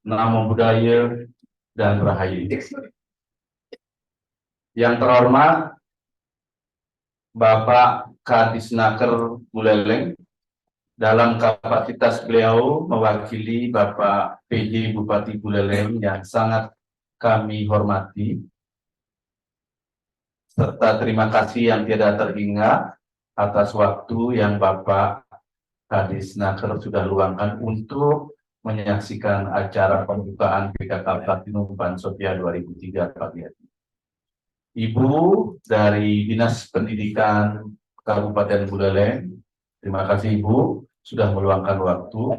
Namo Buddhaya dan Rahayu. Yang terhormat Bapak Kadisnaker Buleleng, dalam kapasitas beliau mewakili Bapak PJ Bupati Buleleng yang sangat kami hormati, serta terima kasih yang tidak terhingga atas waktu yang Bapak Kadisnaker sudah luangkan untuk menyaksikan acara pembukaan PKK Platinum Bansopia 2003 pagi hari. Ibu dari Dinas Pendidikan Kabupaten Buleleng, terima kasih Ibu sudah meluangkan waktu.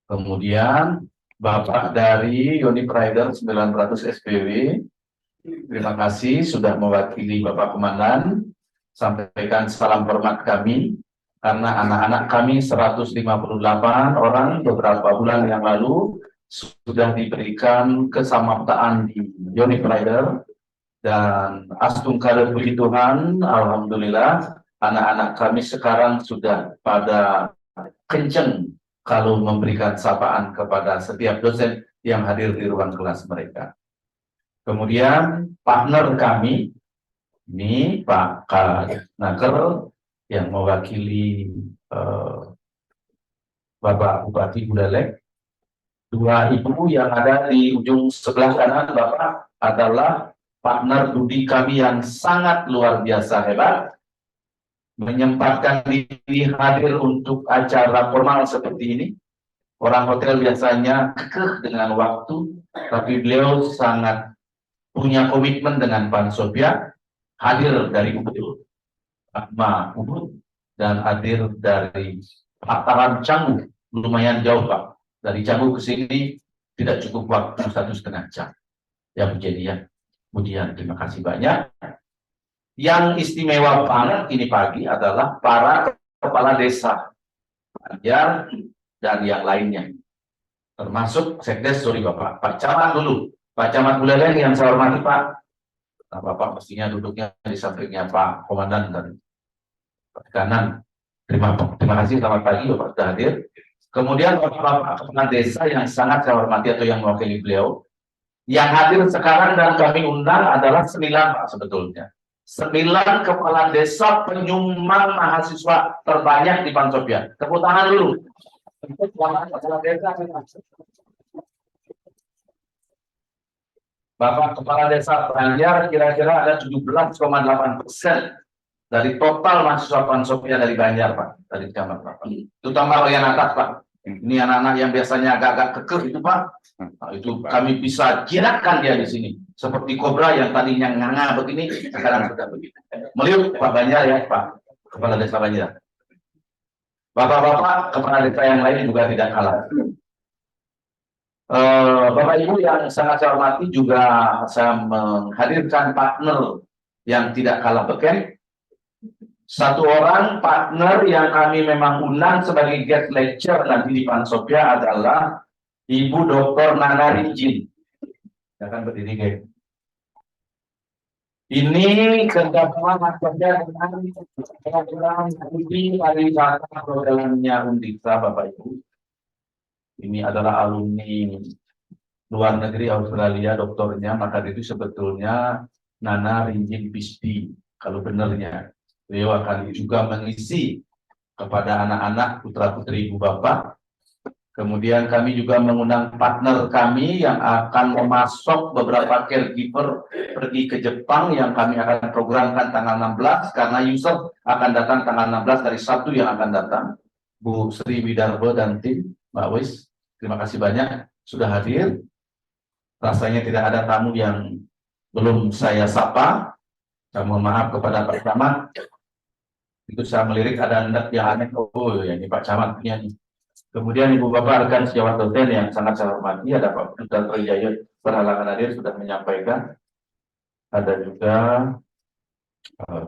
Kemudian Bapak dari Unit Rider 900 SPW, terima kasih sudah mewakili Bapak Komandan. Sampaikan salam hormat kami karena anak-anak kami 158 orang beberapa bulan yang lalu sudah diberikan kesamaptaan di Unit Rider, dan astungkara puji Tuhan, alhamdulillah anak-anak kami sekarang sudah pada kenceng kalau memberikan sapaan kepada setiap dosen yang hadir di ruang kelas mereka. Kemudian partner kami ini Pak Kadisnaker yang mewakili Bapak Bupati Buleleng. Dua ibu yang ada di ujung sebelah kanan Bapak adalah partner studi kami yang sangat luar biasa hebat, menyempatkan diri hadir untuk acara formal seperti ini. Orang hotel biasanya kekeh dengan waktu, tapi beliau sangat punya komitmen dengan Bansopia, hadir dari Ubud, Atma Ubud, dan hadir dari Pataran Canggu, lumayan jauh Pak. Dari Canggu ke sini tidak cukup waktu 1,5 jam. Ya kejadian. Kemudian terima kasih banyak. Yang istimewa banget ini pagi adalah para kepala desa, Banjar, dan yang lainnya. Termasuk Sekdes, sorry Bapak, Pak Camat dulu. Pak Camat Buleleng yang saya hormati Pak. Nah, Bapak mestinya duduknya di sampingnya Pak Komandan tadi. Pak kanan. Terima kasih, selamat pagi Bapak sudah hadir. Kemudian Bapak kepala desa yang sangat saya hormati atau yang mewakili beliau. Yang hadir sekarang dan kami undang adalah 9 Pak sebetulnya. 9 kepala desa penyumbang mahasiswa terbanyak di Bansopia. Tepuk tangan dulu. Bapak kepala desa Banjar kira-kira ada 17,8% dari total mahasiswa Bansopia dari Banjar Pak, dari Camat Pak. Itu tambah bagian atas Pak. Ini anak-anak yang biasanya agak-agak kekeh itu Pak. Nah, itu kami bisa jiratkan dia di sini. Seperti kobra yang tadinya nganga begini, sekarang sudah begitu. Meliuk Pak Banjar ya Pak, kepala desa Banjar. Bapak-bapak kepala desa yang lain juga tidak kalah. Bapak Ibu yang sangat saya hormati, juga saya menghadirkan partner yang tidak kalah beken. Satu orang partner yang kami memang undang sebagai guest lecture nanti di Bansopia adalah Ibu Dr. Nana Rijin. Silakan berdiri, guys. Ini kerjasama maksudnya dengan program studi pariwisata programnya Undiksa, Bapak Ibu. Ini adalah alumni luar negeri Australia, doktornya, maka itu sebetulnya Nana Rijin Bisdi, kalau benarnya. Beliau akan juga mengisi kepada anak-anak putra-putri ibu bapak. Kemudian kami juga mengundang partner kami yang akan memasok beberapa caregiver pergi ke Jepang yang kami akan programkan tanggal 16, karena Yusuf akan datang tanggal 16 dari Sabtu yang akan datang. Bu Sri Widarbo dan tim, Mbak Wis, terima kasih banyak sudah hadir. Rasanya tidak ada tamu yang belum saya sapa. Saya mohon maaf kepada Pak Camat. Itu saya melirik ada hendak yang aneh. Oh ya, ini Pak Camat punya nih. Kemudian Ibu Bapak rekan sejawat dosen yang sangat saya hormati, ada Pak Duta Trijaya berhalangan hadir sudah menyampaikan. Ada juga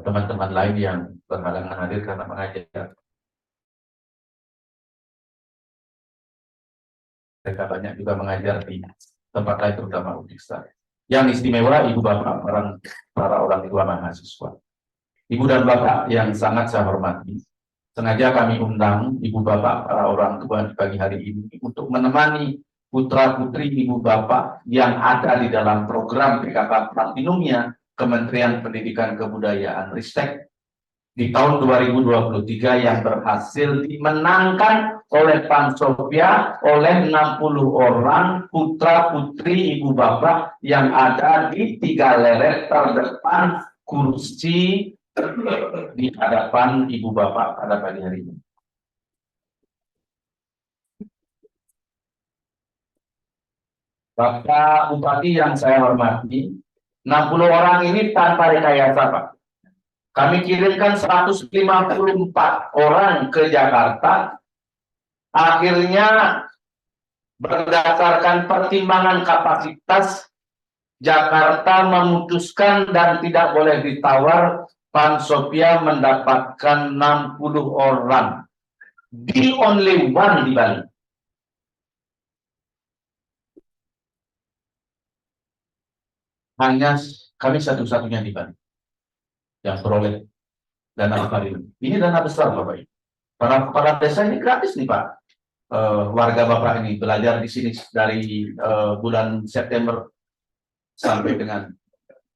teman-teman lain yang berhalangan hadir karena mengajar. Mereka banyak juga mengajar di tempat lain, terutama Undiksa. Yang istimewa Ibu Bapak para orang tua mahasiswa. Ibu dan Bapak yang sangat saya hormati, Sengaja kami undang ibu bapak, para orang tua di pagi hari ini untuk menemani putra-putri ibu bapak yang ada di dalam program PKK Platinumnya Kementerian Pendidikan Kebudayaan Ristek di tahun 2023 yang berhasil dimenangkan oleh Pansopia oleh 60 orang putra-putri ibu bapak yang ada di 3 leret terdepan kursi di hadapan ibu bapak pada pagi hari ini. Bapak Bupati yang saya hormati, 60 orang ini tanpa rekayasa, Pak. Kami kirimkan 154 orang ke Jakarta. Akhirnya berdasarkan pertimbangan kapasitas, Jakarta memutuskan dan tidak boleh ditawar, Pansopia mendapatkan 60 orang. The only one di Bali. Hanya kami satu-satunya di Bali yang peroleh dana hari ini. Ini dana besar, Bapak Ibu. Para desa ini gratis nih, Pak. Warga Bapak ini belajar di sini dari bulan September sampai dengan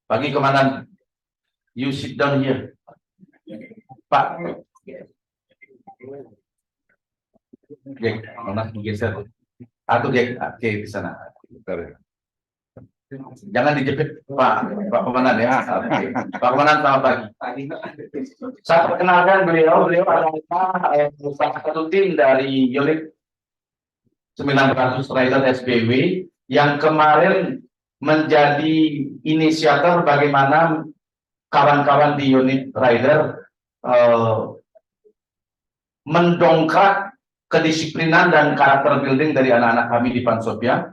pagi kemana? You sit down here, Pak. Gek, mana geser? Atau gek, oke di sana. Jangan dijepit Pak Komandan ya. Pak Komandan selamat pagi. Saya perkenalkan beliau adalah salah satu tim dari unit 900 Rider SBW yang kemarin menjadi inisiator bagaimana kawan-kawan di unit Rider mendongkrak kedisiplinan dan karakter building dari anak-anak kami di Pansopia.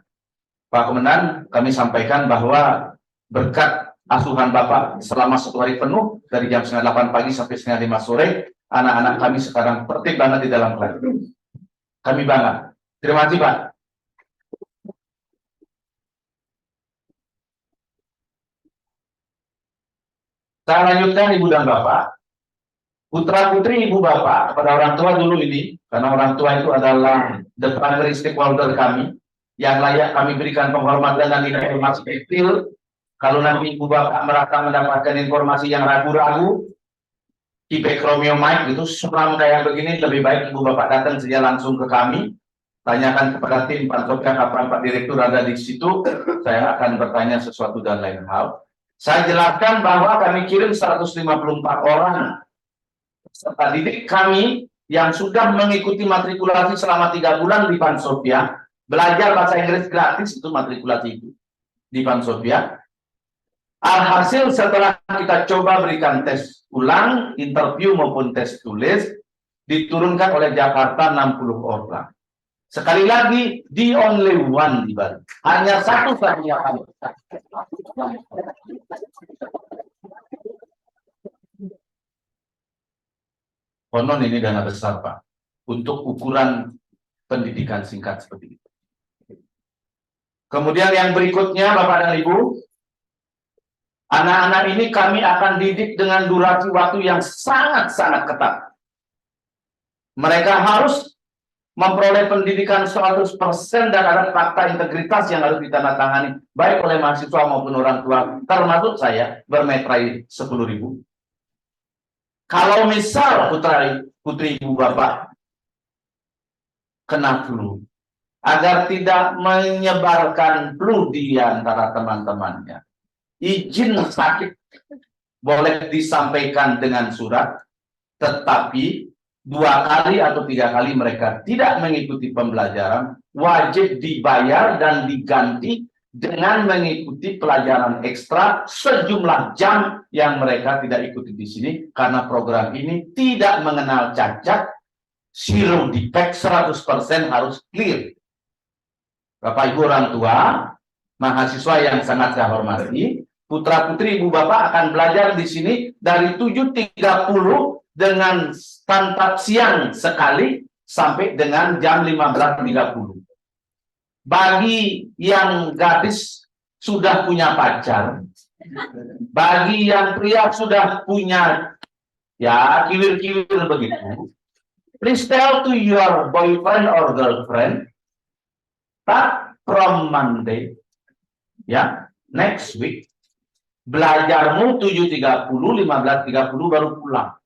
Pak Komandan, kami sampaikan bahwa berkat asuhan Bapak selama 1 hari penuh dari jam 7:30 pagi sampai 5:30 sore, anak-anak kami sekarang tertib banget di dalam kelas. Kami bangga. Terima kasih, Pak. Saya lanjutkan Ibu dan Bapak. Putra-putri Ibu Bapak kepada orang tua dulu ini, karena orang tua itu adalah the primary stakeholder kami, yang layak kami berikan penghormatan dan informasi detail. Kalau nanti Ibu Bapak merasa mendapatkan informasi yang ragu-ragu, Ipek Romeo Mike itu suram kayak begini, lebih baik Ibu Bapak datang saja langsung ke kami, tanyakan kepada tim Pansopia kapan Pak Direktur ada di situ, saya akan bertanya sesuatu dan lain hal. Saya jelaskan bahwa kami kirim 154 orang peserta didik kami yang sudah mengikuti matrikulasi selama 3 bulan di Pansopia. Belajar bahasa Inggris gratis itu matrikulasi itu di Pansopia. Alhasil setelah kita coba berikan tes ulang, interview maupun tes tulis, diturunkan oleh Jakarta 60 orang. Sekali lagi, the only one di Bali. Hanya satu-satunya kami. Konon ini dana besar, Pak, untuk ukuran pendidikan singkat seperti itu. Kemudian yang berikutnya, Bapak dan Ibu, anak-anak ini kami akan didik dengan durasi waktu yang sangat-sangat ketat. Mereka harus memperoleh pendidikan 100% dan ada fakta integritas yang harus ditandatangani, baik oleh mahasiswa maupun orang tua, termasuk saya, bermetrai 10.000. Kalau misal putri Ibu Bapak kena flu, agar tidak menyebarkan flu di antara teman-temannya, izin sakit boleh disampaikan dengan surat, tetapi 2 kali atau 3 kali mereka tidak mengikuti pembelajaran, wajib dibayar dan diganti dengan mengikuti pelajaran ekstra sejumlah jam yang mereka tidak ikuti di sini, karena program ini tidak mengenal cacat, zero defect, 100% harus clear. Bapak Ibu orang tua, mahasiswa yang sangat saya hormati, putra-putri Ibu Bapak akan belajar di sini dari 7.30 dengan stantap siang sekali sampai dengan jam 15.30. Bagi yang gadis sudah punya pacar, bagi yang pria sudah punya ya kiwir-kiwir begitu, Please tell to your boyfriend or girlfriend that from Monday, ya, next week, belajarmu 7.30, 15.30 baru pulang.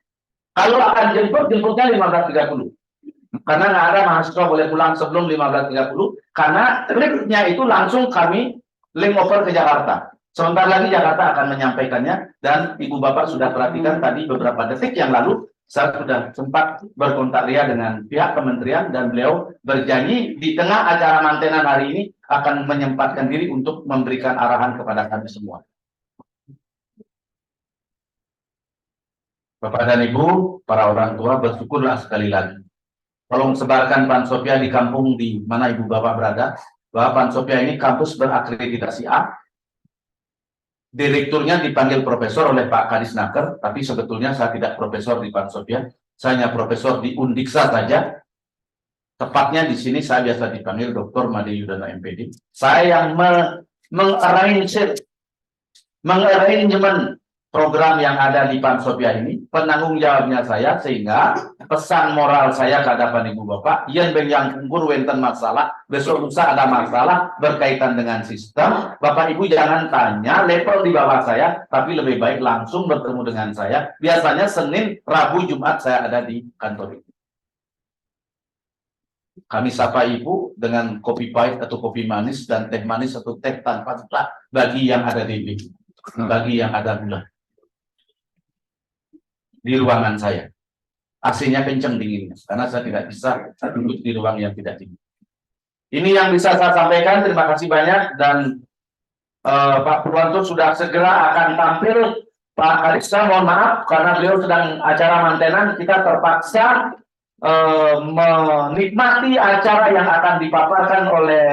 Kalau akan jemput, jemputnya 15.30. Karena nggak ada mahasiswa boleh pulang sebelum 15.30, karena linknya itu langsung kami link over ke Jakarta. Sebentar lagi Jakarta akan menyampaikannya, dan Ibu Bapak sudah perhatikan tadi beberapa detik yang lalu, saya sudah sempat berkontak Ria dengan pihak kementerian, dan beliau berjanji di tengah acara mantenan hari ini akan menyempatkan diri untuk memberikan arahan kepada kami semua. Bapak dan Ibu, para orang tua, bersyukurlah sekali lagi. Tolong sebarkan Pansopia di kampung di mana Ibu Bapak berada, bahwa Pansopia ini kampus berakreditasi A. Direkturnya dipanggil profesor oleh Pak Kadisnaker, tapi sebetulnya saya tidak profesor di Pansopia, saya hanya profesor di Undiksa saja. Tepatnya di sini saya biasa dipanggil Dr. Made Yudana MPD. Saya yang mengarrangemen program yang ada di Pansopia ini, penanggung jawabnya saya, sehingga pesan moral saya ke hadapan Ibu Bapak, yang kungkur wenten masalah, besok lusa ada masalah berkaitan dengan sistem, Bapak Ibu jangan tanya level di bawah saya, tapi lebih baik langsung bertemu dengan saya. Biasanya Senin, Rabu, Jumat saya ada di kantor ini. Kami sapa Ibu dengan kopi pahit atau kopi manis, dan teh manis atau teh tanpa gula bagi yang ada di bagi yang ada gula. Di ruangan saya, AC-nya kencang dinginnya, karena saya tidak bisa duduk di ruang yang tidak dingin. Ini yang bisa saya sampaikan. Terima kasih banyak, dan Pak Purwanto sudah segera akan tampil. Pak Kadista, mohon maaf karena beliau sedang acara mantenan, kita terpaksa menikmati acara yang akan dipaparkan oleh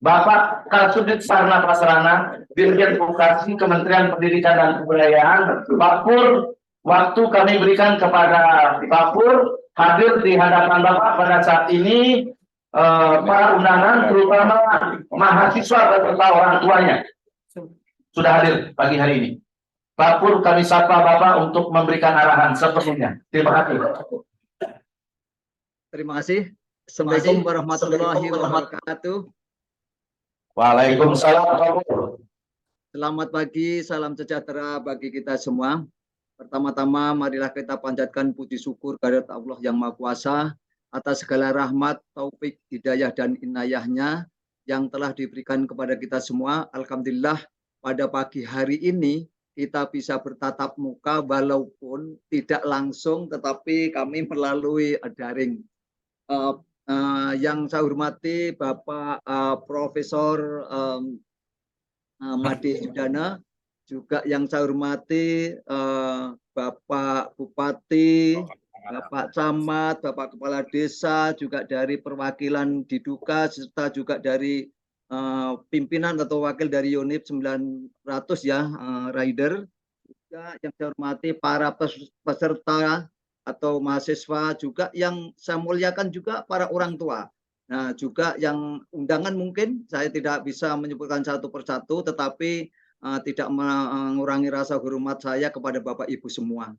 Bapak Kasudit Sarana Prasarana, Dirjen Vokasi Kementerian Pendidikan dan Kebudayaan. Pak Pur, waktu kami berikan kepada Pak Pur hadir di hadapan Bapak pada saat ini, para undangan terutama mahasiswa beserta orang tuanya sudah hadir pagi hari ini. Pak Pur, kami sapa Bapak untuk memberikan arahan sepenuhnya. Terima kasih. Terima kasih. Assalamualaikum warahmatullahi wabarakatuh. Waalaikumsalam. Selamat pagi, salam sejahtera bagi kita semua. Pertama-tama marilah kita panjatkan puji syukur kehadirat Allah yang Maha Kuasa atas segala rahmat, taufik, hidayah dan inayahnya yang telah diberikan kepada kita semua. Alhamdulillah pada pagi hari ini kita bisa bertatap muka walaupun tidak langsung, tetapi kami melalui daring. Yang saya hormati Bapak Profesor Made Yudana, juga yang saya hormati Bapak Bupati, Bapak Camat, Bapak Kepala Desa, juga dari perwakilan Diduka, serta juga dari pimpinan atau wakil dari unit 900 ya, rider. Juga yang saya hormati para peserta atau mahasiswa, juga yang saya muliakan juga para orang tua. Nah, juga yang undangan mungkin saya tidak bisa menyebutkan satu persatu, tetapi tidak mengurangi rasa hormat saya kepada Bapak Ibu semua.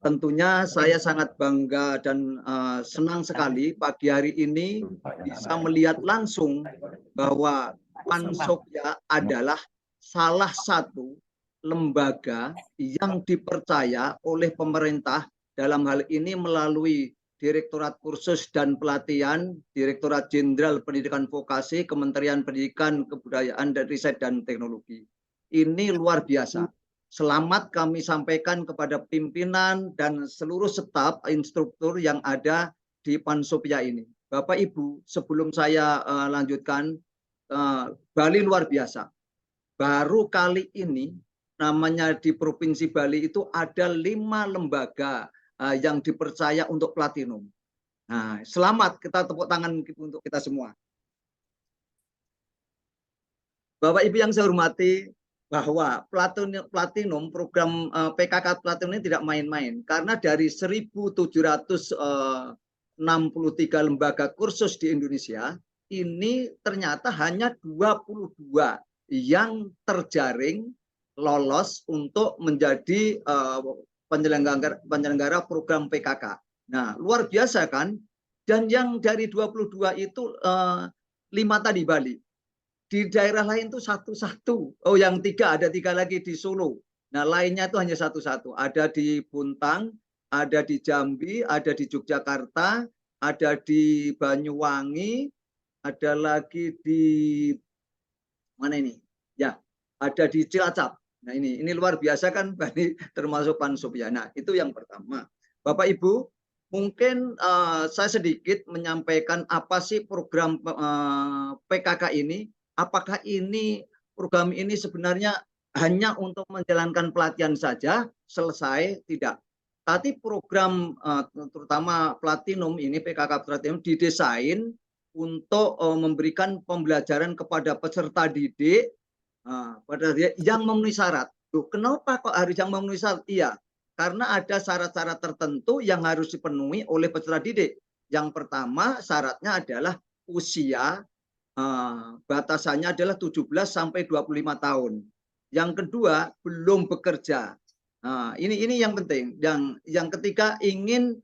Tentunya saya sangat bangga dan senang sekali pagi hari ini bisa melihat langsung bahwa Pansopia adalah salah satu lembaga yang dipercaya oleh pemerintah, dalam hal ini melalui Direktorat Kursus dan Pelatihan, Direktorat Jenderal Pendidikan Vokasi, Kementerian Pendidikan, Kebudayaan, dan Riset dan Teknologi. Ini luar biasa. Selamat kami sampaikan kepada pimpinan dan seluruh staf instruktur yang ada di Pansopia ini. Bapak Ibu, sebelum saya lanjutkan, Bali luar biasa. Baru kali ini namanya di Provinsi Bali itu ada 5 lembaga yang dipercaya untuk platinum. Nah, selamat, kita tepuk tangan untuk kita semua. Bapak Ibu yang saya hormati, bahwa platinum program PKK platinum ini tidak main-main, karena dari 1.763 lembaga kursus di Indonesia ini ternyata hanya 22 yang terjaring lolos untuk menjadi penyelenggara program PKK. Nah, luar biasa kan? Dan yang dari 22 itu 5 tadi Bali. Di daerah lain tuh satu-satu. Oh, yang 3 ada 3 lagi di Solo. Nah, lainnya itu hanya satu-satu. Ada di Buntang, ada di Jambi, ada di Yogyakarta, ada di Banyuwangi, ada lagi di mana ini? Ya, ada di Cilacap. Nah, ini luar biasa kan, Bani, termasuk Pansopya. Nah, itu yang pertama. Bapak Ibu, mungkin saya sedikit menyampaikan apa sih program PKK ini. Apakah ini program ini sebenarnya hanya untuk menjalankan pelatihan saja, selesai? Tidak. Tapi program terutama Platinum ini, PKK Platinum didesain untuk memberikan pembelajaran kepada peserta didik pada yang memenuhi syarat. Loh, kenapa kok harus yang memenuhi syarat? Iya, karena ada syarat-syarat tertentu yang harus dipenuhi oleh peserta didik. Yang pertama syaratnya adalah usia, batasannya adalah 17 sampai 25 tahun. Yang kedua, belum bekerja. Ini yang penting. Yang ketiga, ingin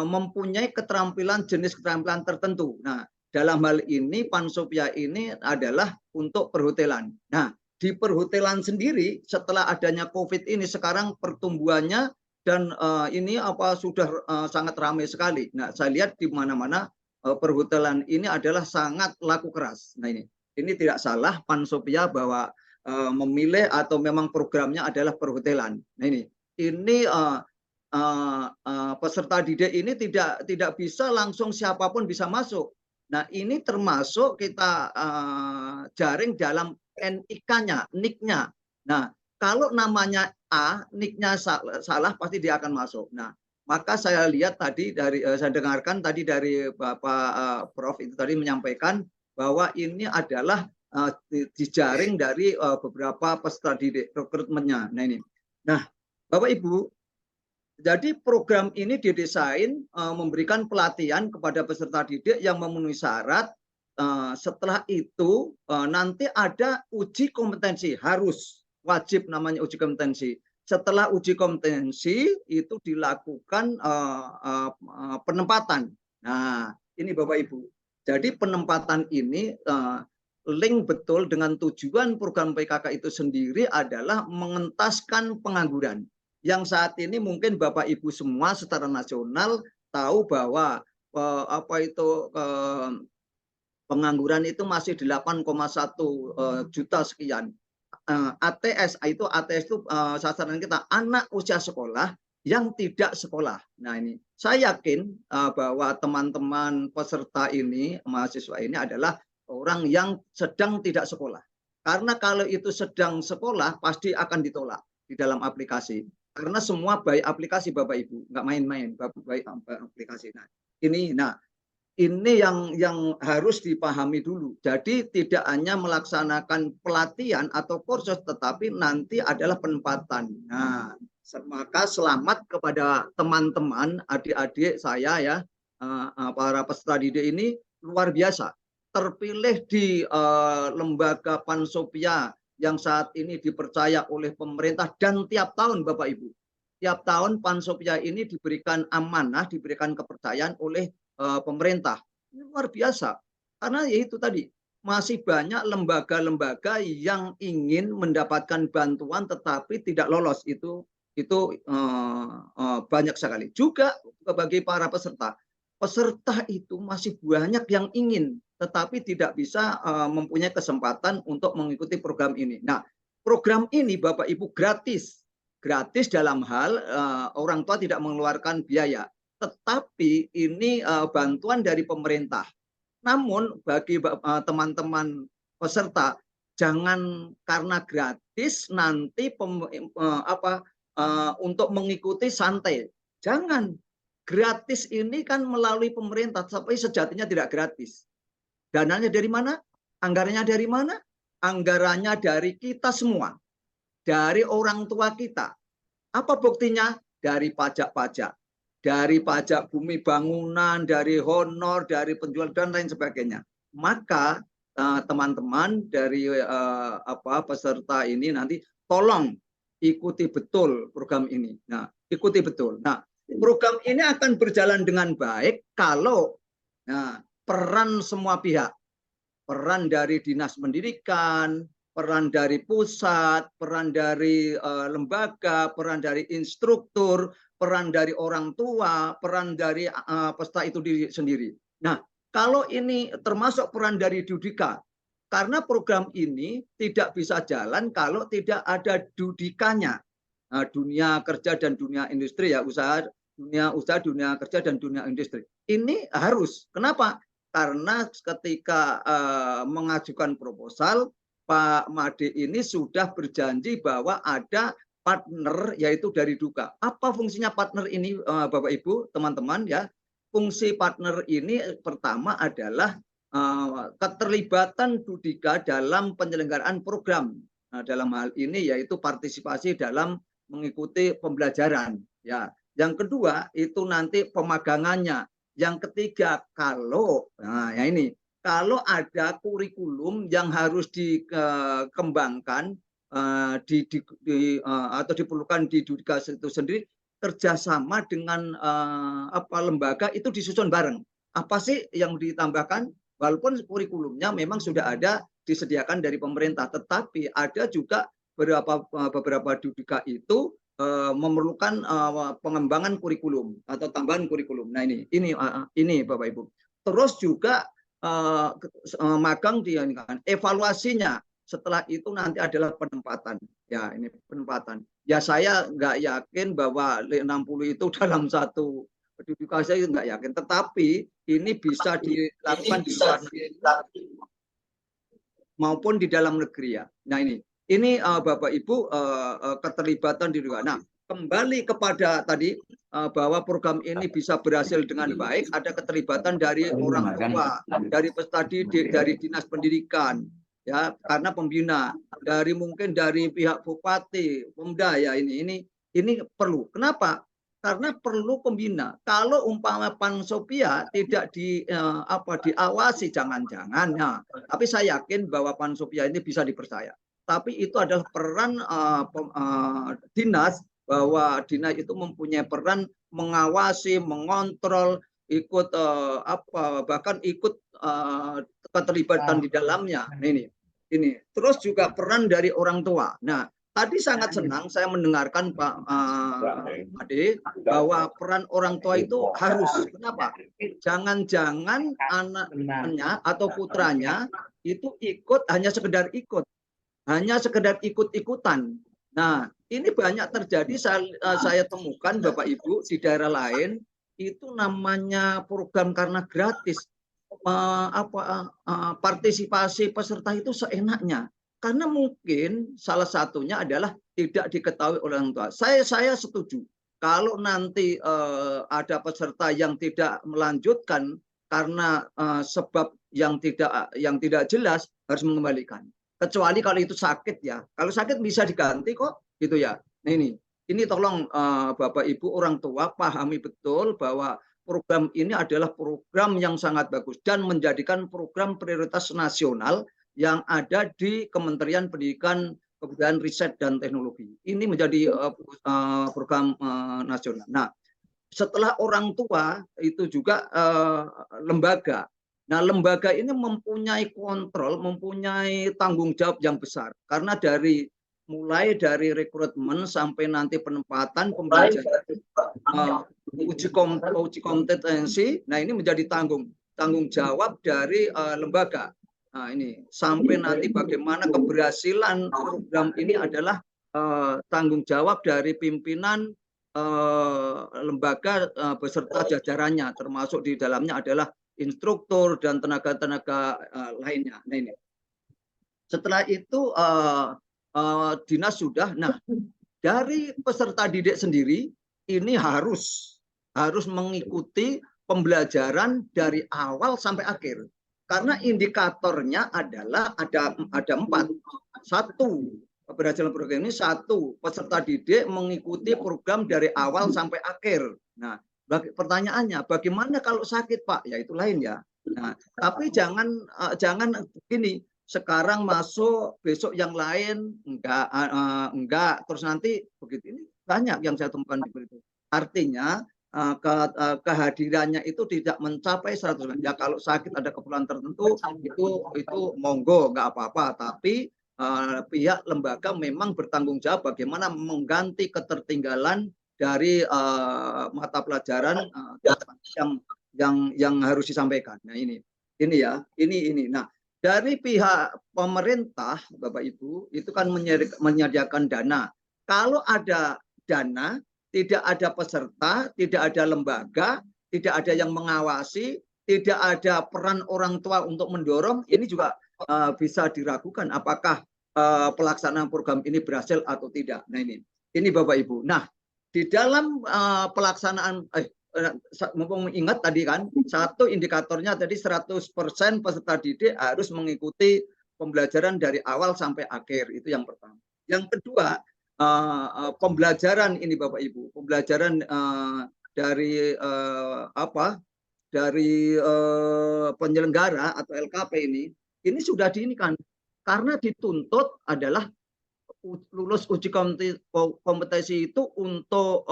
mempunyai keterampilan jenis keterampilan tertentu. Nah, dalam hal ini Pansopya ini adalah untuk perhotelan. Nah, di perhotelan sendiri setelah adanya COVID ini sekarang pertumbuhannya dan ini sudah sangat ramai sekali. Nah, saya lihat di mana-mana perhotelan ini adalah sangat laku keras. Nah, ini tidak salah Pansopya bahwa memilih atau memang programnya adalah perhotelan. Nah, ini peserta didik ini tidak bisa langsung siapapun bisa masuk. Nah, ini termasuk kita jaring dalam NIK-nya, NIK-nya. Nah, kalau namanya A, NIK-nya salah pasti dia akan masuk. Nah, maka saya lihat tadi saya dengarkan tadi dari Bapak Prof itu tadi menyampaikan bahwa ini adalah dijaring dari beberapa peserta didik rekrutmennya. Nah, ini. Nah, Bapak Ibu, jadi program ini didesain memberikan pelatihan kepada peserta didik yang memenuhi syarat. Setelah itu nanti ada uji kompetensi, harus wajib namanya uji kompetensi. Setelah uji kompetensi itu dilakukan penempatan. Nah, ini Bapak Ibu. Jadi penempatan ini link betul dengan tujuan program PKK itu sendiri adalah mengentaskan pengangguran. Yang saat ini mungkin Bapak Ibu semua secara nasional tahu bahwa pengangguran itu masih 8,1 juta sekian. ATS itu sasaran kita anak usia sekolah yang tidak sekolah. Nah, ini saya yakin bahwa teman-teman peserta ini, mahasiswa ini adalah orang yang sedang tidak sekolah. Karena kalau itu sedang sekolah pasti akan ditolak di dalam aplikasi. Karena semua baik aplikasi Bapak Ibu, nggak main-main baik aplikasi. Nah, ini yang harus dipahami dulu. Jadi tidak hanya melaksanakan pelatihan atau kursus, tetapi nanti adalah penempatan. Nah, maka selamat kepada teman-teman, adik-adik saya ya, para peserta didik ini luar biasa. Terpilih di lembaga Pansopya yang saat ini dipercaya oleh pemerintah dan tiap tahun Bapak Ibu. Tiap tahun Pansopya ini diberikan amanah, diberikan kepercayaan oleh pemerintah. Ini luar biasa. Karena ya itu tadi, masih banyak lembaga-lembaga yang ingin mendapatkan bantuan tetapi tidak lolos. Itu banyak sekali. Juga bagi para peserta. Peserta itu masih banyak yang ingin tetapi tidak bisa mempunyai kesempatan untuk mengikuti program ini. Nah, program ini Bapak Ibu gratis. Gratis dalam hal orang tua tidak mengeluarkan biaya. Tetapi ini bantuan dari pemerintah. Namun bagi teman-teman peserta, jangan karena gratis nanti untuk mengikuti santai. Jangan. Gratis ini kan melalui pemerintah, tapi sejatinya tidak gratis. Dananya dari mana? Anggarannya dari mana? Anggarannya dari kita semua. Dari orang tua kita. Apa buktinya? Dari pajak-pajak. Dari pajak bumi bangunan, dari honor, dari penjual dan lain sebagainya. Maka teman-teman dari peserta ini nanti tolong ikuti betul program ini. Nah, ikuti betul. Nah, program ini akan berjalan dengan baik kalau peran semua pihak, peran dari dinas pendidikan, peran dari pusat, peran dari lembaga, peran dari instruktur, peran dari orang tua, peran dari peserta itu sendiri. Nah, kalau ini termasuk peran dari Dudika, karena program ini tidak bisa jalan kalau tidak ada Dudikanya. Dunia kerja dan dunia industri ya, dunia usaha, dunia kerja dan dunia industri. Ini harus. Kenapa? Karena ketika mengajukan proposal, Pak Made ini sudah berjanji bahwa ada partner yaitu dari Duka. Apa fungsinya partner ini, Bapak Ibu, teman-teman ya? Fungsi partner ini pertama adalah keterlibatan Dudika dalam penyelenggaraan program. Nah, dalam hal ini yaitu partisipasi dalam mengikuti pembelajaran. Ya, yang kedua itu nanti pemagangannya. Yang ketiga kalau, ya ini, kalau ada kurikulum yang harus dikembangkan atau diperlukan di Dudika itu sendiri, kerjasama dengan lembaga itu disusun bareng. Apa sih yang ditambahkan? Walaupun kurikulumnya memang sudah ada disediakan dari pemerintah, tetapi ada juga beberapa Dudika itu memerlukan pengembangan kurikulum atau tambahan kurikulum. Nah ini Bapak Ibu. Terus juga magang evaluasinya. Setelah itu nanti adalah penempatan. Ya ini penempatan. Ya saya nggak yakin bahwa 60 itu dalam satu Dudika, saya nggak yakin. Tetapi ini bisa dilakukan di luar negeri maupun di dalam negeri ya. Nah ini Bapak Ibu keterlibatan di luar. Nah, kembali kepada tadi bahwa program ini bisa berhasil dengan baik, ada keterlibatan dari orang tua, dari peserta didik, dari dinas pendidikan, ya, karena pembina, mungkin dari pihak bupati, Pemda ya ini perlu. Kenapa? Karena perlu pembina. Kalau umpama Pansopia tidak diawasi, jangan-jangan. Nah, tapi saya yakin bahwa Pansopia ini bisa dipercaya. Tapi itu adalah peran dinas, bahwa dinas itu mempunyai peran mengawasi, mengontrol, ikut bahkan ikut keterlibatan di dalamnya. Ini. Terus juga peran dari orang tua. Nah, tadi sangat senang saya mendengarkan Pak Ade bahwa peran orang tua itu harus. Kenapa? Jangan-jangan anaknya atau putranya itu ikut hanya sekedar ikut-ikutan. Nah, ini banyak terjadi saya temukan Bapak Ibu di daerah lain itu namanya program karena gratis. Partisipasi peserta itu seenaknya. Karena mungkin salah satunya adalah tidak diketahui oleh orang tua. Saya setuju. Kalau nanti ada peserta yang tidak melanjutkan karena sebab yang tidak jelas, harus mengembalikan. Kecuali kalau itu sakit ya. Kalau sakit bisa diganti kok, gitu ya. Nah ini tolong Bapak Ibu orang tua pahami betul bahwa program ini adalah program yang sangat bagus dan menjadikan program prioritas nasional yang ada di Kementerian Pendidikan, Kebudayaan, Riset, dan Teknologi. Ini menjadi program nasional. Nah, setelah orang tua itu juga lembaga. Nah, lembaga ini mempunyai kontrol, mempunyai tanggung jawab yang besar. Karena mulai dari rekrutmen sampai nanti penempatan, pembelajaran, uji kompetensi, nah ini menjadi tanggung jawab dari lembaga. Nah ini sampai nanti bagaimana keberhasilan program ini adalah tanggung jawab dari pimpinan lembaga beserta jajarannya, termasuk di dalamnya adalah instruktur dan tenaga-tenaga lainnya. Nah ini setelah itu dinas sudah. Nah, dari peserta didik sendiri ini harus mengikuti pembelajaran dari awal sampai akhir. Karena indikatornya adalah ada 4. Satu, keberhasilan program ini, satu, peserta didik mengikuti program dari awal sampai akhir. Nah, pertanyaannya, bagaimana kalau sakit, Pak? Ya itu lain ya. Nah, tapi jangan begini, sekarang masuk, besok yang lain enggak, terus nanti begitu. Ini banyak yang saya temukan seperti itu. Artinya kehadirannya itu tidak mencapai 100%. Ya kalau sakit ada keperluan tertentu itu monggo nggak apa-apa, tapi pihak lembaga memang bertanggung jawab bagaimana mengganti ketertinggalan dari mata pelajaran yang harus disampaikan. Nah ini ya, ini. Nah dari pihak pemerintah, Bapak Ibu, itu kan menyediakan dana. Kalau ada dana, tidak ada peserta, tidak ada lembaga, tidak ada yang mengawasi, tidak ada peran orang tua untuk mendorong, ini juga bisa diragukan apakah pelaksanaan program ini berhasil atau tidak. Nah ini Bapak Ibu. Nah di dalam pelaksanaan mumpung ingat tadi kan satu indikatornya tadi 100% peserta didik harus mengikuti pembelajaran dari awal sampai akhir, itu yang pertama. Yang kedua, pembelajaran ini Bapak Ibu, pembelajaran dari penyelenggara atau LKP ini sudah diinikan karena dituntut adalah lulus uji kompetensi itu untuk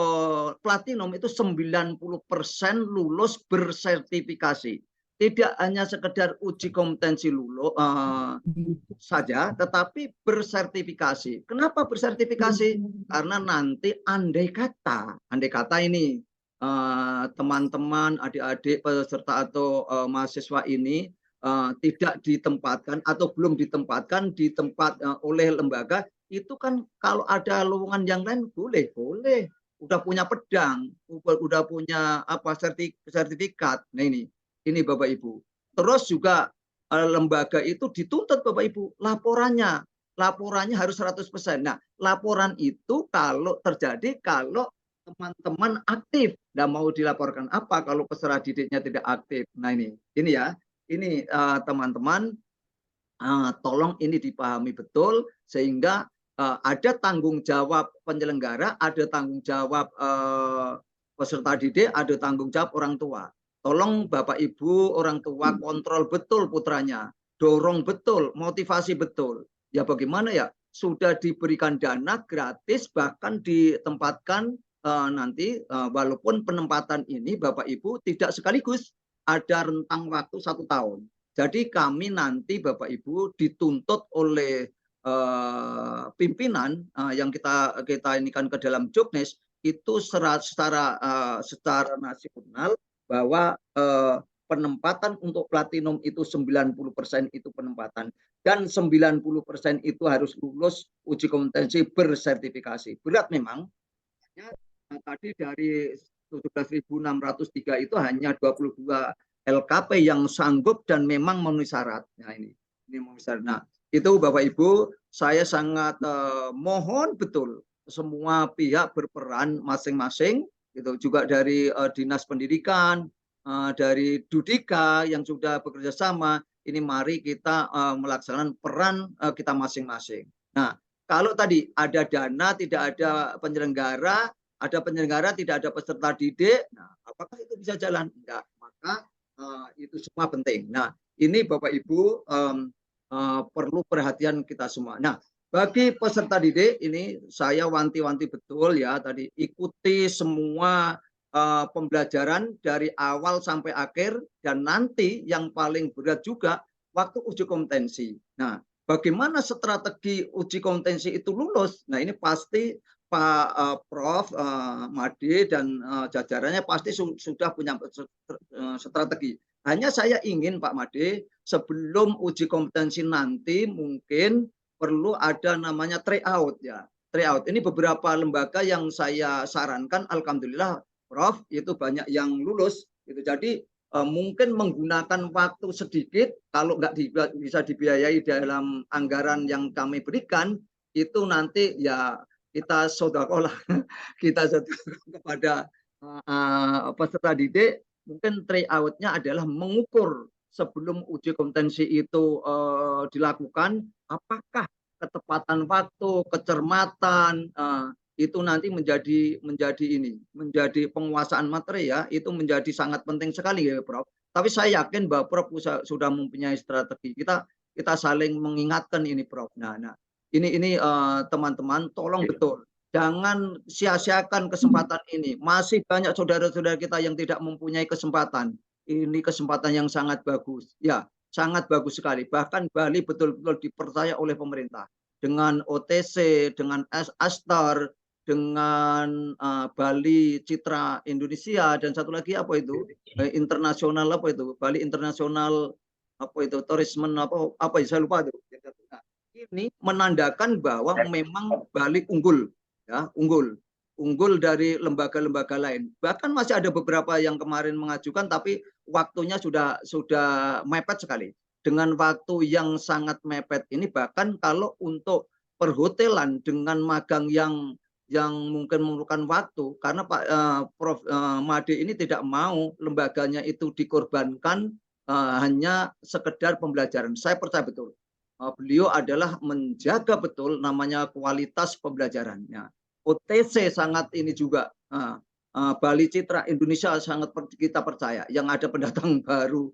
platinum itu 90% lulus bersertifikasi. Tidak hanya sekedar uji kompetensi lulus saja, tetapi bersertifikasi. Kenapa bersertifikasi? Karena nanti andai kata ini teman-teman, adik-adik peserta atau mahasiswa ini tidak ditempatkan atau belum ditempatkan di tempat oleh lembaga, itu kan kalau ada lowongan yang lain boleh, udah punya pedang, udah punya sertifikat. Nah ini Bapak Ibu. Terus juga lembaga itu dituntut Bapak Ibu laporannya harus 100%. Nah laporan itu kalau terjadi kalau teman-teman aktif, dan mau dilaporkan apa kalau peserta didiknya tidak aktif. Nah ini ya, ini teman-teman tolong ini dipahami betul sehingga ada tanggung jawab penyelenggara, ada tanggung jawab peserta didik, ada tanggung jawab orang tua. Tolong Bapak Ibu orang tua kontrol betul putranya, dorong betul, motivasi betul. Ya bagaimana ya, sudah diberikan dana gratis bahkan ditempatkan nanti walaupun penempatan ini Bapak Ibu tidak sekaligus, ada rentang waktu 1 tahun. Jadi kami nanti Bapak Ibu dituntut oleh pimpinan yang kita ini kan ke dalam Joknes itu secara nasional bahwa penempatan untuk platinum itu 90% itu penempatan dan 90% itu harus lulus uji kompetensi bersertifikasi. Berat memang. Tadi dari 17.603 itu hanya 22 LKP yang sanggup dan memang memenuhi syarat. Nah ini memenuhi syarat. Nah itu Bapak Ibu, saya sangat mohon betul semua pihak berperan masing-masing, gitu juga dari Dinas Pendidikan, dari Dudika yang sudah bekerja sama. Ini mari kita melaksanakan peran kita masing-masing. Nah kalau tadi ada dana, tidak ada penyelenggara, tidak ada peserta didik, nah apakah itu bisa jalan? Enggak. Maka itu semua penting. Nah ini Bapak Ibu perlu perhatian kita semua. Nah bagi peserta didik ini saya wanti-wanti betul ya tadi, ikuti semua pembelajaran dari awal sampai akhir, dan nanti yang paling berat juga waktu uji kompetensi. Nah bagaimana strategi uji kompetensi itu lulus? Nah ini pasti Pak Prof Made dan jajarannya pasti sudah punya strategi. Hanya saya ingin Pak Made, sebelum uji kompetensi nanti mungkin perlu ada namanya tryout ya. Tryout ini beberapa lembaga yang saya sarankan, alhamdulillah Prof itu banyak yang lulus. Gitu. Jadi mungkin menggunakan waktu sedikit, kalau nggak bisa dibiayai dalam anggaran yang kami berikan, itu nanti ya kita sodakolah, kita kepada peserta didik. Mungkin tryout-nya adalah mengukur sebelum uji kompetensi itu dilakukan, apakah ketepatan waktu, kecermatan itu nanti menjadi penguasaan materi ya, itu menjadi sangat penting sekali ya Prof. Tapi saya yakin bahwa Prof sudah mempunyai strategi. Kita saling mengingatkan ini Prof. Nah ini teman-teman tolong betul Jangan sia-siakan kesempatan ini. Masih banyak saudara-saudara kita yang tidak mempunyai kesempatan. Ini kesempatan yang sangat bagus. Ya, sangat bagus sekali. Bahkan Bali betul-betul dipercaya oleh pemerintah. Dengan OTC, dengan Astar, dengan Bali Citra Indonesia, dan satu lagi apa itu? Internasional apa itu? Bali Internasional apa itu? Tourism apa ya? Saya lupa itu. Nah, ini menandakan bahwa memang Bali unggul, ya, unggul dari lembaga-lembaga lain. Bahkan masih ada beberapa yang kemarin mengajukan tapi waktunya sudah mepet sekali. Dengan waktu yang sangat mepet ini, bahkan kalau untuk perhotelan dengan magang yang mungkin memerlukan waktu, karena Pak Prof Made ini tidak mau lembaganya itu dikorbankan hanya sekedar pembelajaran. Saya percaya betul beliau adalah menjaga betul namanya kualitas pembelajarannya. OTC sangat ini juga Bali Citra Indonesia sangat kita percaya. Yang ada pendatang baru,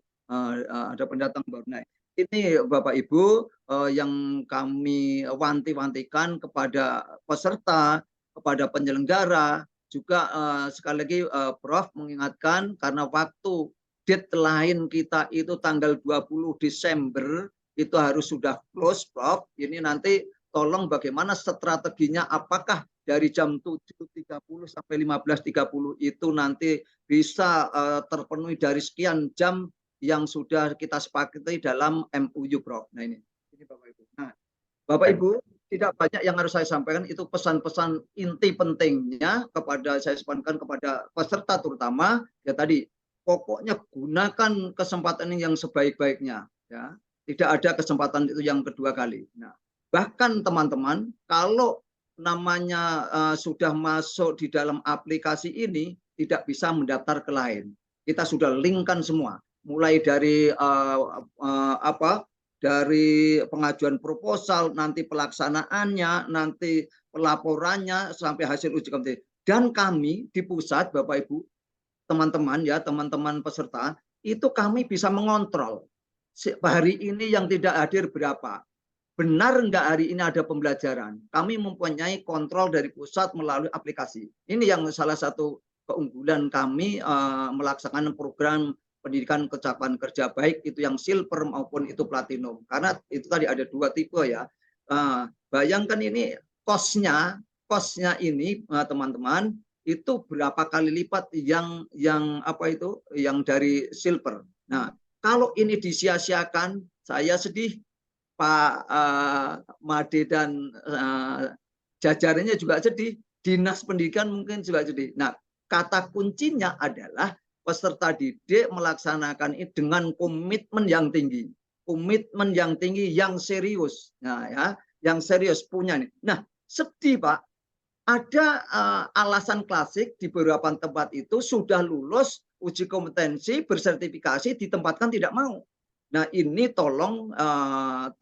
ada pendatang baru. Nah, ini Bapak Ibu yang kami wanti-wantikan kepada peserta, kepada penyelenggara, juga sekali lagi Prof mengingatkan karena waktu deadline kita itu tanggal 20 Desember itu harus sudah close, Prof. Ini nanti tolong bagaimana strateginya, apakah dari jam 7.30 sampai 15.30 itu nanti bisa terpenuhi dari sekian jam yang sudah kita sepakati dalam MOU, Prof. Nah ini Bapak Ibu. Nah, Bapak Ibu, tidak banyak yang harus saya sampaikan, itu pesan-pesan inti pentingnya kepada saya sampaikan kepada peserta terutama ya tadi, pokoknya gunakan kesempatan ini yang sebaik-baiknya, ya. Tidak ada kesempatan itu yang kedua kali. Nah, bahkan teman-teman, kalau namanya sudah masuk di dalam aplikasi ini, tidak bisa mendaftar ke lain. Kita sudah linkkan semua, mulai dari dari pengajuan proposal, nanti pelaksanaannya, nanti pelaporannya, sampai hasil uji kompetensi. Dan kami di pusat, Bapak Ibu, teman-teman ya, teman-teman peserta, itu kami bisa mengontrol hari ini yang tidak hadir berapa. Benar enggak hari ini ada pembelajaran? Kami mempunyai kontrol dari pusat melalui aplikasi. Ini yang salah satu keunggulan kami melaksanakan program pendidikan kecapapan kerja, baik itu yang silver maupun itu platinum. Karena itu tadi ada dua tipe ya. Bayangkan ini kosnya ini teman-teman itu berapa kali lipat yang dari silver. Nah, kalau ini disia-siakan, saya sedih. Pak Made dan jajarannya juga sedih. Dinas Pendidikan mungkin juga sedih. Nah, kata kuncinya adalah peserta didik melaksanakan ini dengan komitmen yang tinggi. Komitmen yang tinggi, yang serius. Nah, ya, yang serius punya nih. Nah, sedih Pak. Ada alasan klasik di beberapa tempat itu sudah lulus uji kompetensi, bersertifikasi, ditempatkan tidak mau. Nah, ini tolong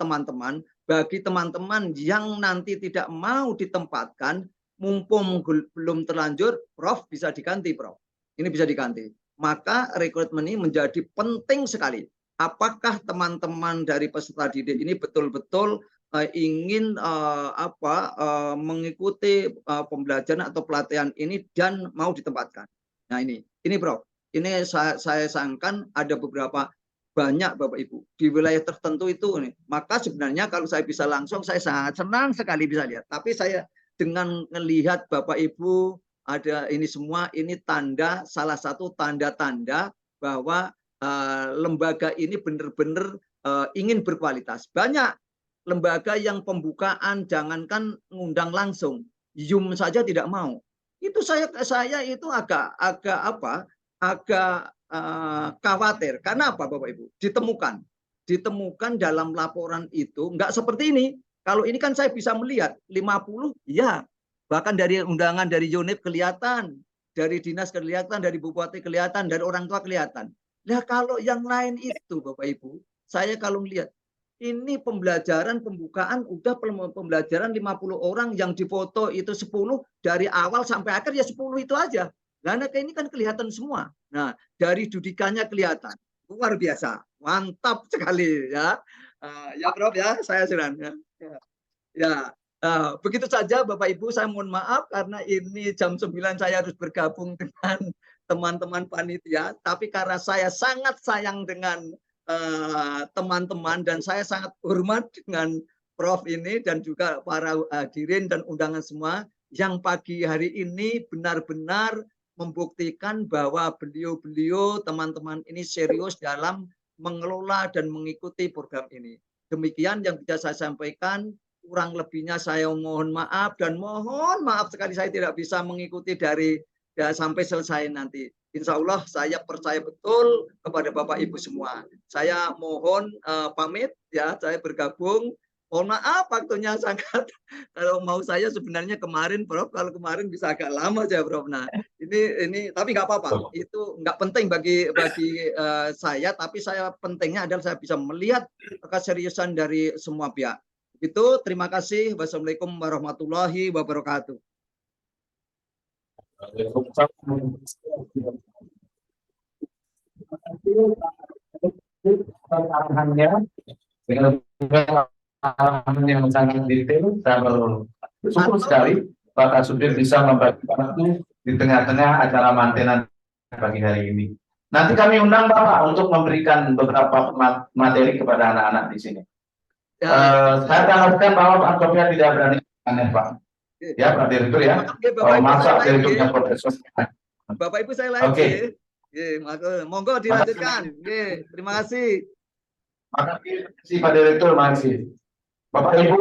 teman-teman, bagi teman-teman yang nanti tidak mau ditempatkan, mumpung belum terlanjur, Prof, bisa diganti, Prof. Ini bisa diganti. Maka rekrutmen ini menjadi penting sekali. Apakah teman-teman dari peserta didik ini betul-betul ingin mengikuti pembelajaran atau pelatihan ini dan mau ditempatkan. Nah ini Prof. Ini saya sangkan ada beberapa banyak Bapak Ibu di wilayah tertentu itu nih. Maka sebenarnya kalau saya bisa langsung, saya sangat senang sekali bisa lihat. Tapi saya dengan melihat Bapak Ibu ada ini semua, ini tanda, salah satu tanda-tanda bahwa lembaga ini benar-benar ingin berkualitas. Banyak lembaga yang pembukaan jangankan ngundang langsung, Zoom saja tidak mau. Itu saya itu agak khawatir. Karena apa Bapak Ibu? Ditemukan dalam laporan itu enggak seperti ini. Kalau ini kan saya bisa melihat 50 ya. Bahkan dari undangan dari UNIP kelihatan, dari dinas kelihatan, dari bupati kelihatan, dari orang tua kelihatan. Nah, kalau yang lain itu Bapak Ibu, saya kalau melihat ini pembelajaran pembukaan udah pembelajaran 50 orang yang difoto itu 10 dari awal sampai akhir ya 10 itu aja. Nah, ini kan kelihatan semua. Nah, dari dudikannya kelihatan. Luar biasa. Mantap sekali ya. Ya Prof ya, saya serang ya. Ya. Nah, begitu saja Bapak Ibu, saya mohon maaf karena ini jam 9 saya harus bergabung dengan teman-teman panitia, tapi karena saya sangat sayang dengan teman-teman dan saya sangat hormat dengan Prof ini dan juga para hadirin dan undangan semua yang pagi hari ini benar-benar membuktikan bahwa beliau-beliau teman-teman ini serius dalam mengelola dan mengikuti program ini. Demikian yang bisa saya sampaikan. Kurang lebihnya saya mohon maaf dan mohon maaf sekali saya tidak bisa mengikuti dari sampai selesai nanti. Insya Allah saya percaya betul kepada Bapak Ibu semua. Saya mohon pamit ya, saya bergabung. Mohon maaf waktunya sangat. Kalau mau saya sebenarnya kemarin Prof, kalau kemarin bisa agak lama saya Prof. Nah, ini tapi nggak apa-apa. Itu nggak penting bagi saya, tapi saya pentingnya adalah saya bisa melihat keseriusan dari semua pihak. Itu terima kasih. Wassalamualaikum warahmatullahi wabarakatuh. Arahannya dengan arahan yang sangat detail, saya bersyukur sekali Pak Kasubdit bisa membagi waktu di tengah-tengah acara mantenan pagi hari ini. Nanti kami undang Bapak untuk memberikan beberapa materi kepada anak-anak di sini. Saya harapkan bahwa Pak Sofia tidak berani aneh Pak. Ya Pak Direktur ya. Masa Direkturnya Profesor. Bapak Ibu saya lagi. Oke. Monggo dilanjutkan. Terima kasih. Makasih Pak Direktur, makasih. Bapak Ibu,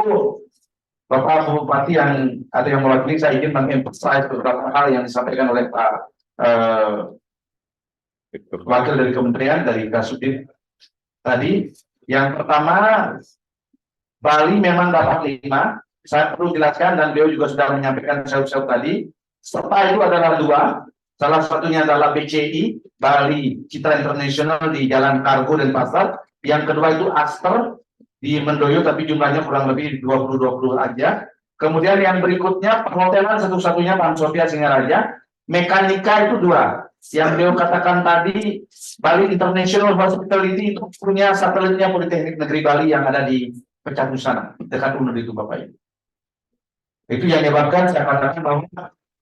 Bapak Bupati yang ada yang mewakili, saya ingin mengemphasize beberapa hal yang disampaikan oleh Pak Wakil dari Kementerian, dari Kasubdit tadi. Yang pertama, Bali memang dapat 5. Saya perlu jelaskan dan beliau juga sudah menyampaikan jauh-jauh tadi. Serta itu adalah 2. Salah satunya adalah BCI, Bali Citra International di Jalan Kargo dan Pasar. Yang kedua itu Aster di Mendoyo, tapi jumlahnya kurang lebih 20 aja. Kemudian yang berikutnya perhotelan satu-satunya Pak Sofia Singaraja. Mekanika itu 2. Yang beliau katakan tadi, Bali International Hospitality itu punya satelitnya Politeknik Negeri Bali yang ada di Pecah sana, dekat UNER itu Bapak Ibu. Itu yang menyebabkan saya katakan bahwa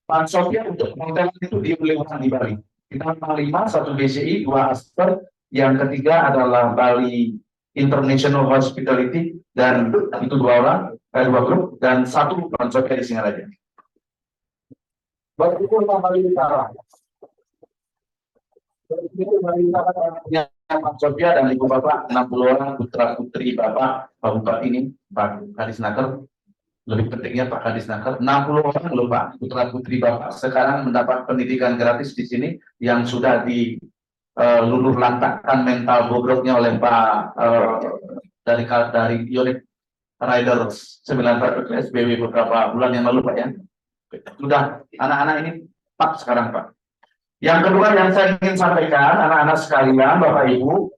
Pak Sofia untuk perhotelan itu diperlukan di Bali. Kita 5, 1 BCI, 2 Aster, yang ketiga adalah Bali International Hospitality, dan itu 2 grup, dan 1 Pak Sofia di Singaraja. Bapak Ibu Bali Utara. Itu Bali Utara Pak Sofia dan Ibu Bapak 60 orang putra putri Bapak Bupati ini, Pak Kadisnaker. Lebih pentingnya Pak Kadisnaker, 60 orang loh Pak putra putri Bapak sekarang mendapat pendidikan gratis di sini yang sudah diluluh lantakkan mental bobroknya oleh Pak dari unit Riders 94 SBW beberapa bulan yang lalu Pak ya. Sudah anak-anak ini Pak sekarang Pak. Yang kedua yang saya ingin sampaikan, anak-anak sekalian, Bapak Ibu,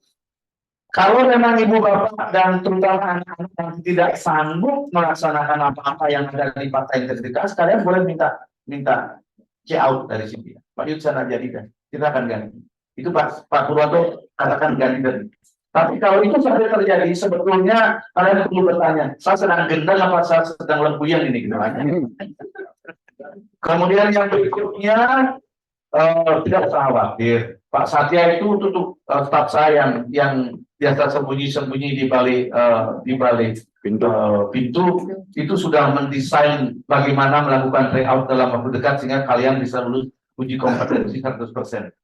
kalau memang Ibu Bapak dan terutama anak-anak yang tidak sanggup melaksanakan apa-apa yang ada di Fakta Integritas, kalian boleh minta C out dari sini. Pak Yud sana jadikan, kita akan ganti. Itu Pak Purwanto katakan ganti dari. Tapi kalau itu sampai terjadi, sebetulnya kalian perlu bertanya, saya sedang gendang apa saya sedang lembuyan ini gitu. Kemudian yang berikutnya, tidak usah khawatir. Pak Satya itu untuk staf saya yang biasa sembunyi-sembunyi di balik pintu itu sudah mendesain bagaimana melakukan layout dalam waktu dekat sehingga kalian bisa lulus uji kompetensi 100%.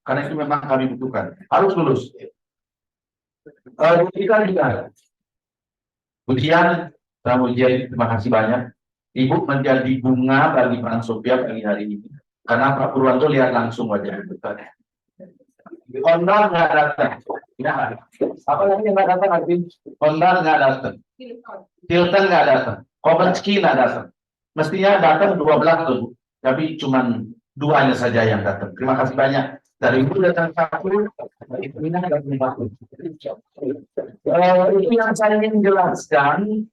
Karena itu memang kami butuhkan. Harus lulus. Kita juga. Kemudian, terima kasih banyak. Ibu menjadi bunga bagi Pak Sofia pagi hari ini. Karena Pak Purwanto lihat langsung wajah betulnya. Honda nggak datang. Ya. Apa lagi yang nggak datang? Honda nggak datang. Hilton nggak datang. Kopenski nggak datang. Mestinya datang 12 tuh, tapi cuma 2-nya saja yang datang. Terima kasih banyak. Dari Ibu datang 1, Ibu datang 4. Itu yang saya ingin jelaskan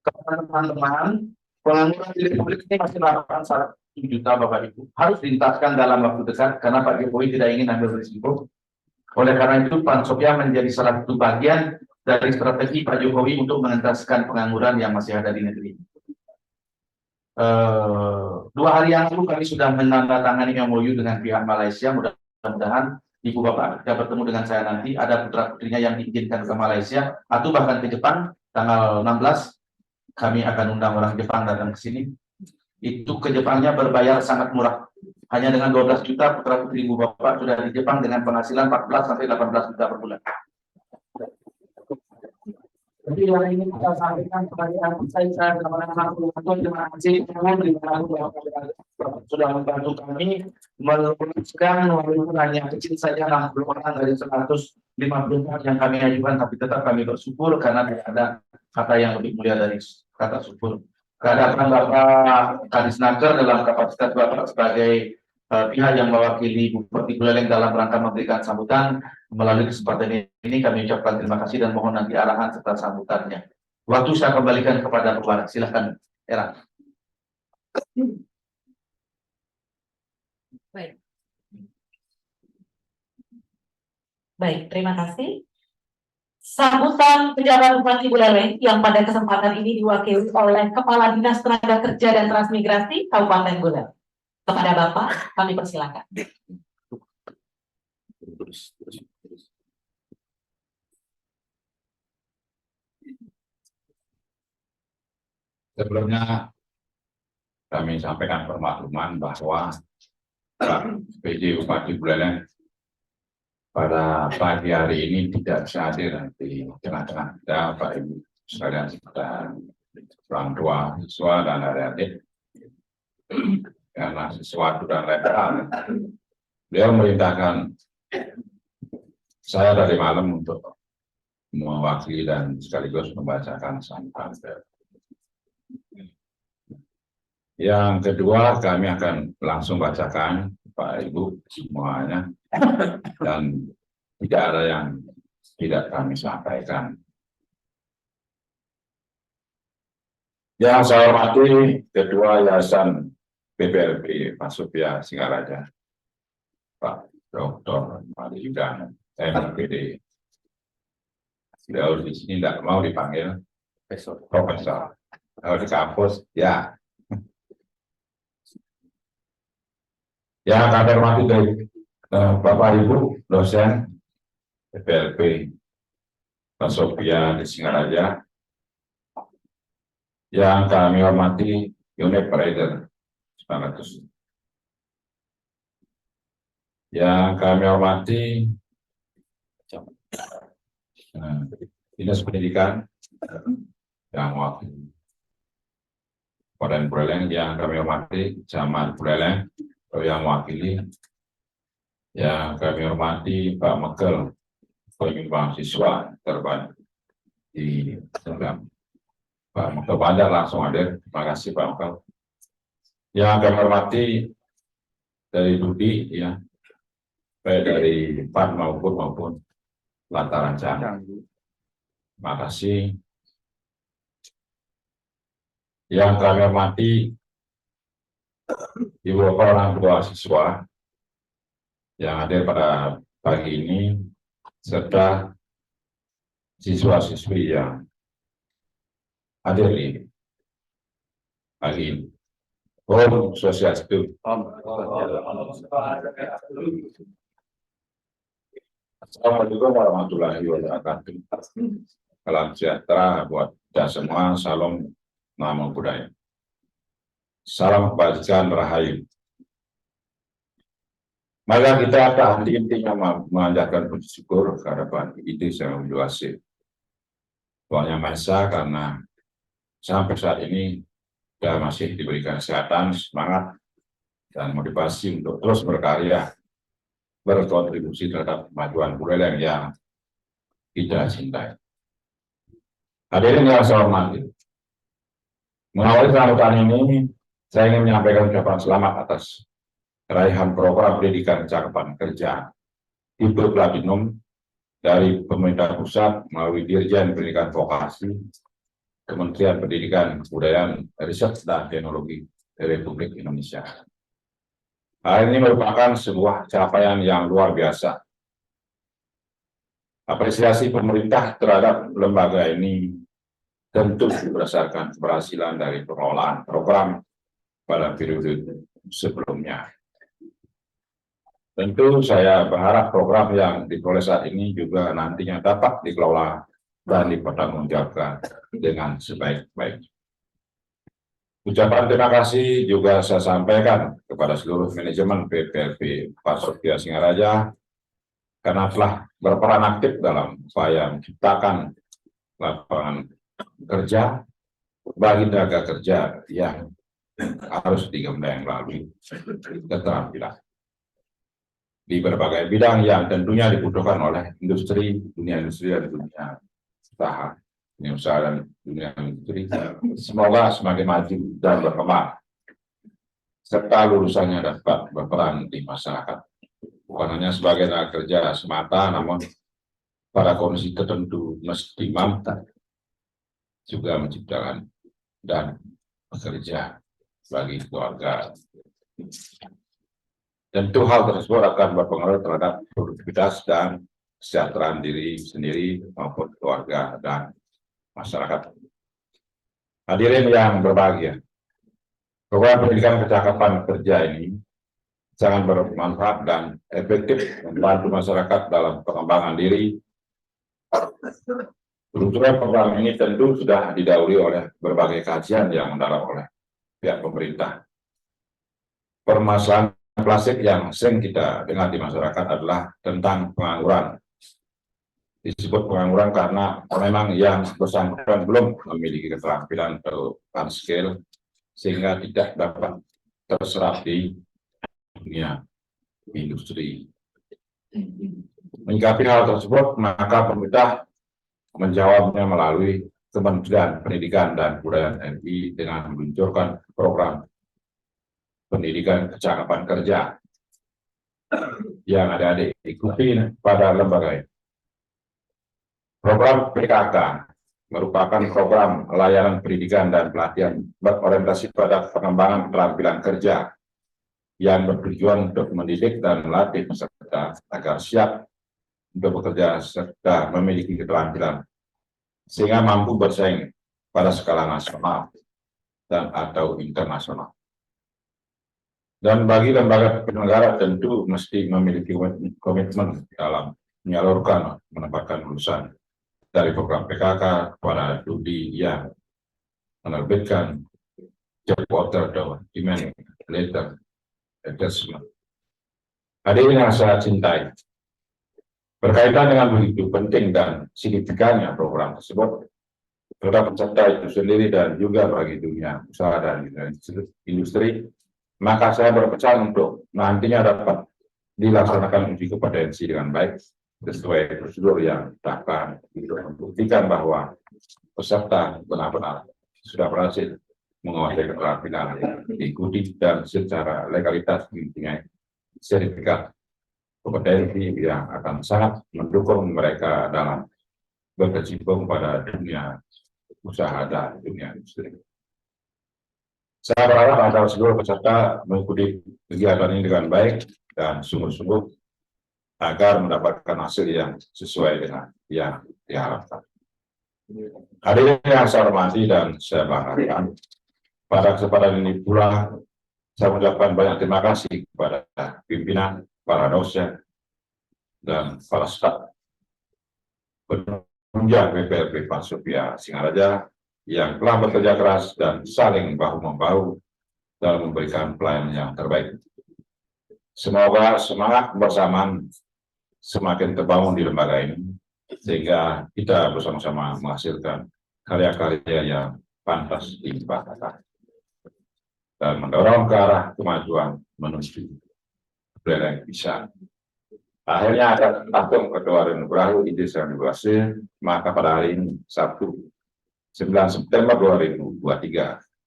kepada teman-teman. Pengangguran di Republik ini masih 8,1 juta Bapak Ibu. Harus dituntaskan dalam waktu dekat karena Pak Jokowi tidak ingin ambil risiko. Oleh karena itu Pak Sofia menjadi salah satu bagian dari strategi Pak Jokowi untuk mengentaskan pengangguran yang masih ada di negeri. 2 hari yang lalu kami sudah menandatangani MOU dengan pihak Malaysia. Mudah-mudahan Ibu Bapak bisa bertemu dengan saya nanti, ada putra-putrinya yang diizinkan ke Malaysia atau bahkan ke Jepang tanggal 16. Kami akan undang orang Jepang datang ke sini. Itu ke Jepangnya berbayar sangat murah. Hanya dengan 12 juta putra-putri Ibu Bapak sudah di Jepang dengan penghasilan 14 sampai 18 juta per bulan. Jadi yang ingin kita sampaikan kepada saya teman-teman terima kasih sudah membantu kami meluruskan walaupun hanya kecil saja 60 orang dari 154 yang kami ajukan, tapi tetap kami bersyukur karena tidak ada kata yang lebih mulia dari kata syukur. Kehadapan Bapak Kadisnaker dalam kapasitas Bapak sebagai pihak yang mewakili Bupati Buleleng dalam rangka memberikan sambutan, melalui kesempatan ini kami ucapkan terima kasih dan mohon nanti arahan serta sambutannya. Waktu saya kembalikan kepada Bapak. Silahkan, Era. Baik. Baik, terima kasih. Sambutan pejabat Bupati Buleleng yang pada kesempatan ini diwakili oleh Kepala Dinas Tenaga Kerja dan Transmigrasi Kabupaten Buleleng. Kepada Bapak, kami persilakan. Sebelumnya kami sampaikan permakluman bahwa Pak PJ Bupati Buleleng pada pagi hari ini tidak bisa hadir di tengah-tengah kita, Pak Ibu sekalian dan orang tua siswa dan adik-adik, karena sesuatu dan lain-lain. Beliau memerintahkan saya dari malam untuk mewakili dan sekaligus membacakan sambutan. Yang kedua, kami akan langsung bacakan Pak Ibu semuanya dan tidak ada yang tidak kami sampaikan. Yang saya hormati Ketua Yayasan PPLP Pak Supya Singaraja, Pak Dr. Mari Yudana, MPD. Beliau di sini tidak mau dipanggil Profesor. Kalau di kampus, ya. Yang kami hormati dari Bapak Ibu dosen PPLP Pak Supya di Singaraja, yang kami hormati unit operator 900, yang kami hormati Dinas Pendidikan yang mewakili Kabupaten Buleleng, yang kami hormati Camat Buleleng yang mewakili, yang kami hormati Pak Mekel, pemimpin mahasiswa terbanyak di Serang. Pak Mekel Bandar langsung hadir, terima kasih Pak Mekel. Yang kami hormati dari Dudi, ya, baik dari PAN maupun Lantaran Cang. Terima kasih. Yang kami hormati Ibu Bapak orang tua siswa yang hadir pada pagi ini, serta siswa-siswi yang hadir di pagi ini. Om Swastiastu. Assalamualaikum warahmatullahi wabarakatuh. Salam sejahtera buat kita semua. Salam namo buddhaya. Salam kebajikan rahayu. Maka kita tak henti-hentinya memanjatkan puji syukur kehadapan Ide Sang Hyang Widi Tuhan Yang Maha Esa, karena sampai saat ini kita masih diberikan kesehatan, semangat, dan motivasi untuk terus berkarya, berkontribusi terhadap kemajuan Buleleng yang kita cintai. Hadirin yang saya hormati, mengawali sambutan ini, saya ingin menyampaikan ucapan selamat atas raihan program pendidikan cakupan kerja tipe platinum dari pemerintah pusat melalui Dirjen Pendidikan Vokasi, Kementerian Pendidikan, Kebudayaan, Riset dan Teknologi Republik Indonesia. Hal ini merupakan sebuah capaian yang luar biasa Apresiasi pemerintah terhadap lembaga ini tentu berdasarkan keberhasilan dari pengelolaan program pada periode sebelumnya. Tentu saya berharap program yang diperoleh saat ini juga nantinya dapat dikelola dan dipertanggungjawabkan dengan sebaik-baiknya. Ucapan terima kasih juga saya sampaikan kepada seluruh manajemen PPLP Pak Sofia Singaraja karena telah berperan aktif dalam upaya menciptakan lapangan kerja bagi tenaga kerja yang harus digembleng melalui keterampilan di berbagai bidang yang tentunya dibutuhkan oleh industri, dunia industri dan dunia usaha dan dunia industri. Semoga semakin maju dan berkembang, serta lulusannya dapat berperan di masyarakat. Bukan hanya sebagai tenaga kerja semata, namun pada kondisi tertentu mesti mampu juga menciptakan dan bekerja bagi keluarga. Tentu hal tersebut akan berpengaruh terhadap produktivitas dan kesejahteraan diri sendiri maupun keluarga dan masyarakat. Hadirin yang berbahagia, program pendidikan kecakapan kerja ini sangat bermanfaat dan efektif membantu masyarakat dalam pengembangan diri. Peluncuran program ini tentu sudah didahului oleh berbagai kajian yang mendalam oleh pihak pemerintah. Permasalahan klasik yang sering kita dengar di masyarakat adalah tentang pengangguran. Disebut pengangguran karena memang yang bersangkutan belum memiliki keterampilan atau skill sehingga tidak dapat terserap di dunia industri. Menyikapi hal tersebut, maka pemerintah menjawabnya melalui Kementerian Pendidikan dan Kebudayaan RI dengan meluncurkan program pendidikan kecakapan kerja yang adik-adik ikuti pada lembaga ini. Program PKK merupakan program layanan pendidikan dan pelatihan berorientasi pada pengembangan keterampilan kerja yang bertujuan untuk mendidik dan melatih peserta agar siap untuk bekerja serta memiliki keterampilan sehingga mampu bersaing pada skala nasional dan atau internasional. Dan bagi lembaga penyelenggara tentu mesti memiliki komitmen dalam menyalurkan menempatkan lulusan dari program PKK kepada studi yang menerbitkan job order atau demand letter attachment. Hadirin yang saya cintai, berkaitan dengan begitu penting dan signifikannya program tersebut terhadap peserta itu sendiri dan juga bagi dunia usaha dan industri, maka saya berpesan untuk nantinya dapat dilaksanakan uji kompetensi dengan baik sesuai prosedur yang ditetapkan untuk membuktikan bahwa peserta benar-benar sudah berhasil menguasai keterampilan yang diikuti dan secara legalitas mempunyai sertifikat kompetensi yang akan sangat mendukung mereka dalam berkecimpung pada dunia usaha dan dunia industri. Saya berharap agar seluruh peserta mengikuti kegiatan ini dengan baik dan sungguh-sungguh agar mendapatkan hasil yang sesuai dengan yang diharapkan. Hadirin yang saya hormati dan saya banggakan, pada kesempatan ini pula saya mengucapkan banyak terima kasih kepada pimpinan, para dosen, dan para staf penunjang PPLP Pak Sofia Singaraja yang telah bekerja keras dan saling bahu-membahu dalam memberikan pelayanan yang terbaik. Semoga semangat kebersamaan semakin terbangun di lembaga ini, sehingga kita bersama-sama menghasilkan karya-karya yang pantas dibanggakan dan mendorong ke arah kemajuan menuju budaya yang bisa. Akhirnya akan tahun Ketua dan Berahu Idris yang berhasil, maka pada hari ini, Sabtu, 9 September 2023,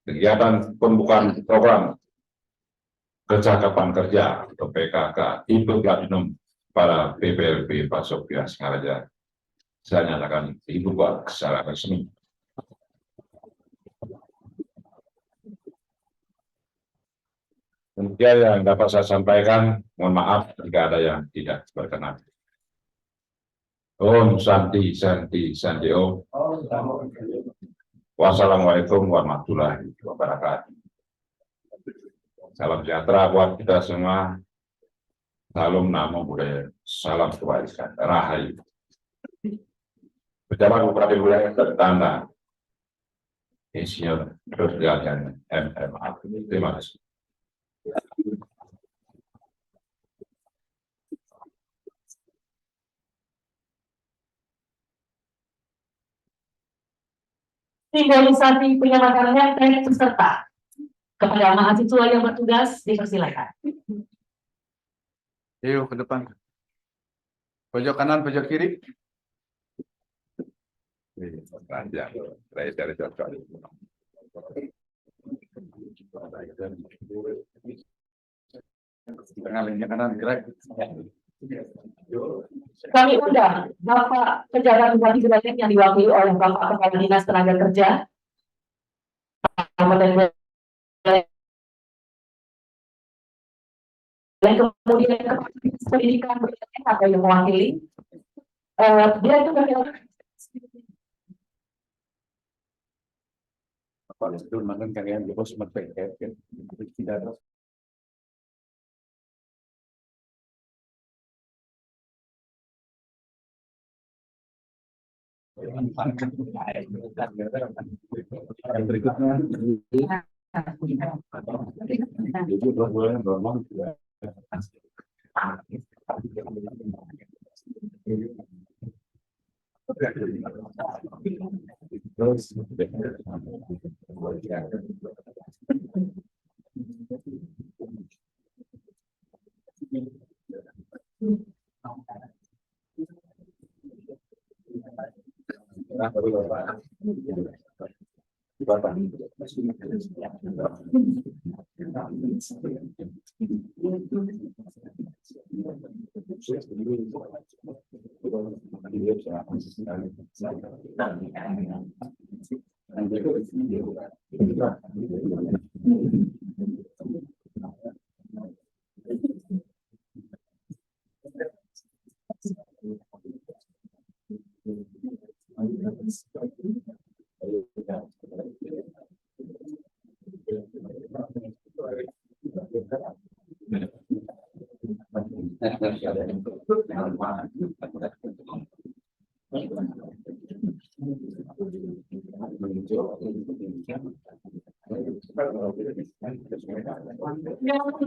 kegiatan pembukaan program kecakapan kerja atau PKK tipe platinum pada PPLP Pak Sofia Singaraja saya nyatakan dibuka secara resmi. Kemudian yang dapat saya sampaikan, mohon maaf jika ada yang tidak berkenan. Om Santi Santi Santi Om. Wassalamualaikum warahmatullahi wabarakatuh. Salam sejahtera buat kita semua. Salam namo budaya, salam kebaikan, rahayu. Pejabat Bupati Wilayah Tertanda, Insinyur Terus Jalan MMA. Terima kasih. Simbolisasi penyematan lempeng peserta kepada mahasiswa yang bertugas dipersilakan. Yuk ke depan. Pojok kanan, pojok kiri. Panjang, dari cocok. Tengah linja kanan, gerak. Kami undang Bapak Pejabat Bupati Wilayah yang diwakili oleh Bapak Kepala Dinas Tenaga Kerja, Kabupaten Wilayah, dan kemudian Kepala Dinas Pendidikan atau yang mewakili. Dia itu Kalau itu makan kalian bos merpek kan. Tidak. Berikutnya.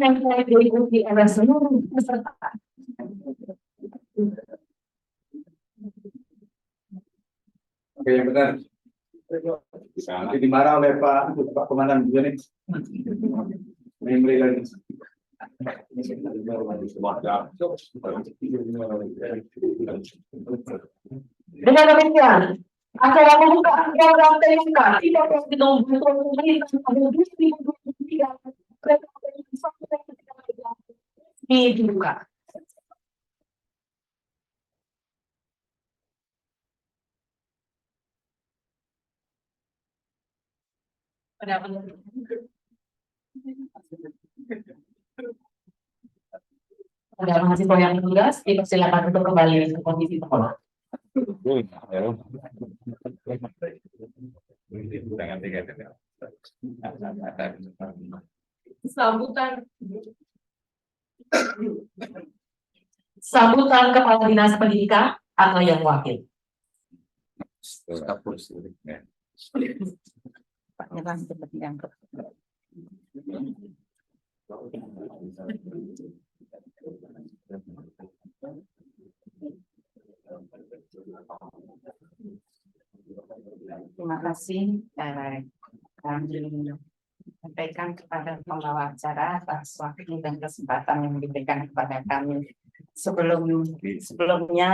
yang diikuti oleh seluruh peserta. Oke, yang benar. Nanti dimarah oleh Pak Komandan juga nih. Memori lagi. Dengan demikian, acara pembukaan program TMK tidak ditunggu dibuka. Pada mahasiswa yang bertugas, dipersilakan untuk kembali ke posisi sekolah. Sambutan Kepala Dinas Pendidikan atau yang wakil. Pak Nyerang seperti yang terima kasih. Kami sampaikan kepada pembawa acara atas waktu dan kesempatan yang diberikan kepada kami. Sebelumnya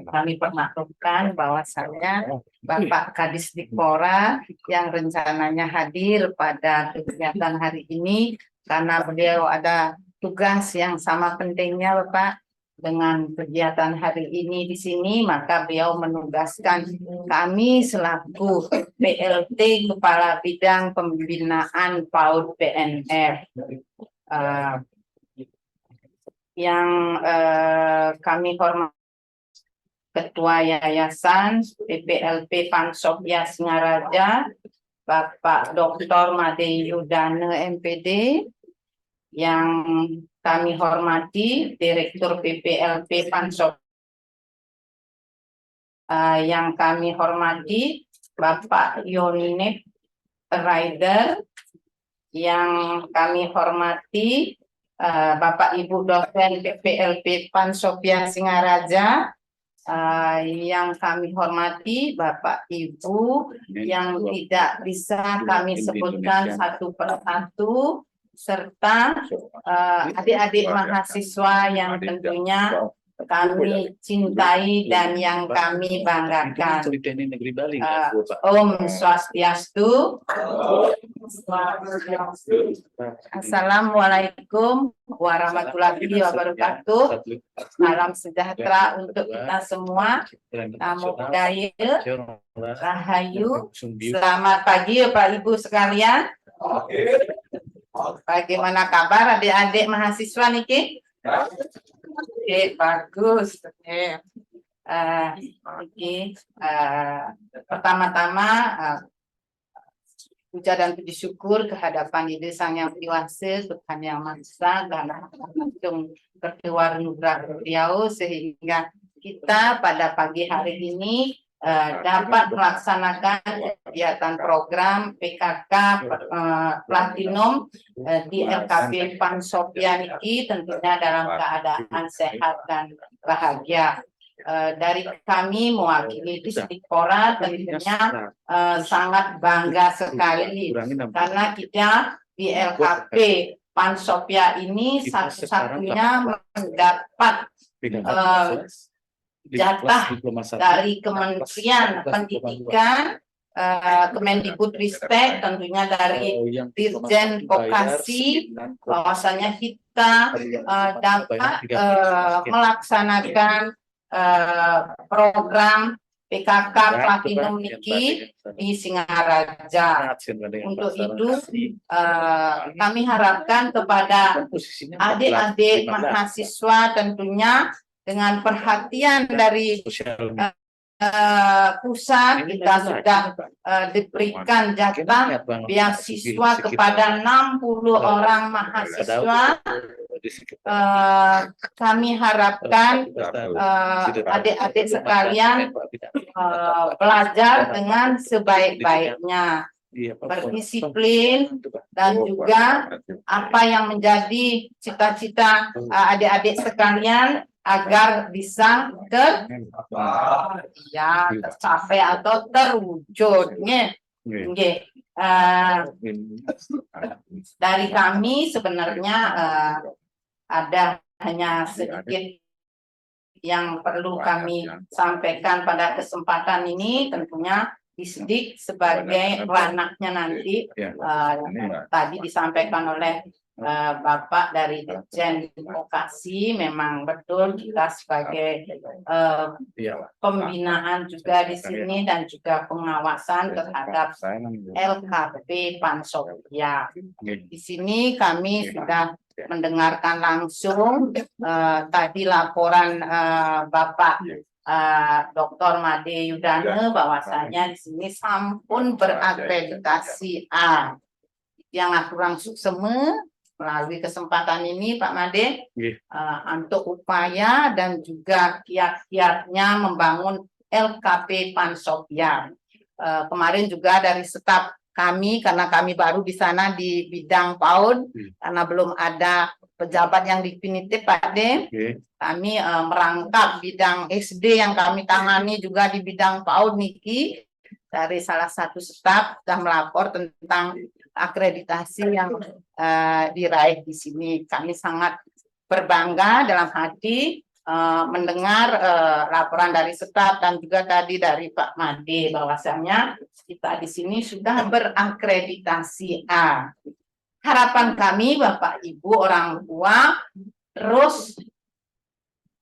kami permaklumkan bahwasannya Bapak Kadis Dikpora yang rencananya hadir pada kegiatan hari ini karena beliau ada tugas yang sama pentingnya Bapak dengan kegiatan hari ini di sini, maka beliau menugaskan kami selaku PLT Kepala Bidang Pembinaan PAUD PNR yang kami hormati Ketua Yayasan PPLP Pansopya Singaraja, Bapak Dr. Made Yudane MPD, yang kami hormati Direktur PPLP Pansopya, yang kami hormati Bapak Yonip Rider, yang kami hormati Bapak Ibu dosen PPLP Pansopya Singaraja, yang kami hormati Bapak Ibu yang tidak bisa kami sebutkan satu persatu, serta adik-adik mahasiswa yang tentunya kami cintai dan yang kami banggakan. Om Swastiastu. Assalamualaikum warahmatullahi wabarakatuh. Salam sejahtera untuk kita semua. Namo Buddhaya, Rahayu. Selamat pagi Bapak Ibu sekalian. Bagaimana kabar adik-adik mahasiswa niki? Oke, bagus. Oke. Pertama-tama puja dan puji syukur kehadapan Ide Sang Yang Wihwase, Tuhan Yang Maha Esa, dan langsung berkeluar nugrah beliau sehingga kita pada pagi hari ini dapat melaksanakan kegiatan program PKK Platinum di LKP Pansopya niki tentunya dalam keadaan sehat dan bahagia. Dari kami mewakili Dispora tentunya sangat bangga sekali karena kita di LKP Pansopya ini satu-satunya mendapat jatah dari Kementerian Pendidikan, Kemendikbudristek, tentunya dari Dirjen Vokasi, bahwasanya kita dapat melaksanakan program PKK Platinum niki di Singaraja. Untuk itu kami harapkan kepada adik-adik mahasiswa tentunya dengan perhatian dari pusat kita sudah diberikan jatah beasiswa kepada 60 orang mahasiswa. Kami harapkan adik-adik sekalian belajar dengan sebaik-baiknya, berdisiplin, dan juga apa yang menjadi cita-cita adik-adik sekalian agar bisa tercapai atau terwujudnya. Dari kami sebenarnya ada hanya sedikit yang perlu kami sampaikan pada kesempatan ini, tentunya Disdik sebagai ranahnya nanti tadi disampaikan oleh Bapak dari Dirjen Vokasi, memang betul kita sebagai pembinaan juga di sini dan juga pengawasan terhadap LKP Pansopya. Di sini kami sudah mendengarkan langsung tadi laporan Bapak Dr. Made Yudane bahwasanya di sini sampun berakreditasi A. Yang kurang sukseme melalui kesempatan ini Pak Made untuk upaya dan juga kiat-kiatnya membangun LKP Pansopya. Kemarin juga dari staf kami, karena kami baru di sana di bidang PAUD, karena belum ada pejabat yang definitif Pak De, kami merangkap bidang SD yang kami tangani juga di bidang PAUD niki. Dari salah satu staf sudah melapor tentang akreditasi yang diraih di sini. Kami sangat berbangga dalam hati mendengar laporan dari staf dan juga tadi dari Pak Made bahwasanya kita di sini sudah berakreditasi A. Harapan kami Bapak Ibu orang tua terus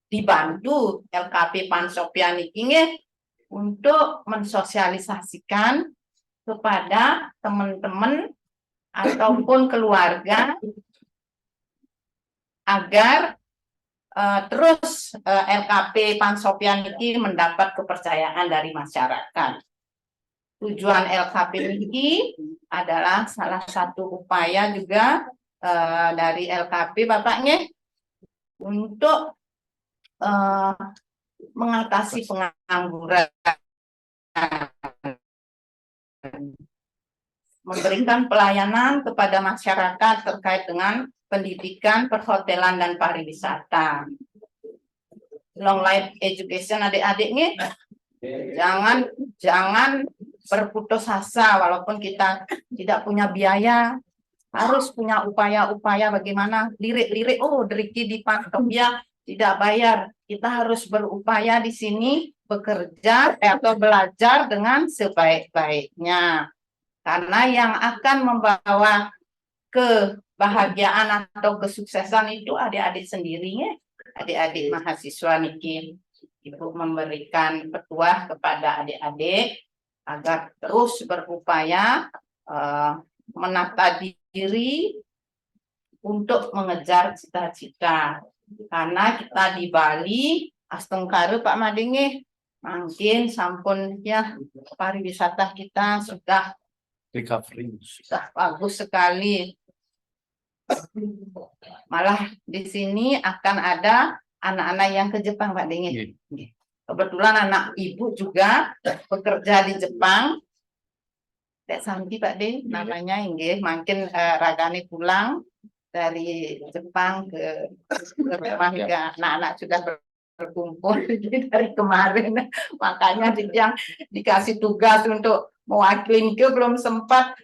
dibantu LKP Pansopya niki untuk mensosialisasikan kepada teman-teman ataupun keluarga agar terus LKP Pansopya niki mendapat kepercayaan dari masyarakat. Tujuan LKP niki adalah salah satu upaya juga dari LKP Bapak nggih untuk mengatasi pengangguran, memberikan pelayanan kepada masyarakat terkait dengan pendidikan, perhotelan, dan pariwisata. Long life education adik-adik nih, jangan berputus asa walaupun kita tidak punya biaya, harus punya upaya-upaya bagaimana lirik-lirik, oh deriki di Pansopya tidak bayar, kita harus berupaya di sini bekerja atau belajar dengan sebaik-baiknya. Karena yang akan membawa kebahagiaan atau kesuksesan itu adik-adik sendirinya, adik-adik mahasiswa niki. Ibu memberikan petuah kepada adik-adik agar terus berupaya menata diri untuk mengejar cita-cita. Karena kita di Bali, Astengkaru Pak Madinge, mungkin sampun ya pariwisata kita sudah Recovery. bagus sekali. Malah di sini akan ada anak-anak yang ke Jepang Pak Dinge. Kebetulan anak ibu juga bekerja di Jepang. Dek Santi Pak De, namanya inggih, makin ragane pulang dari Jepang ke rumah juga anak-anak sudah berkumpul dari kemarin. Makanya yang dikasih tugas untuk mewakili ke belum sempat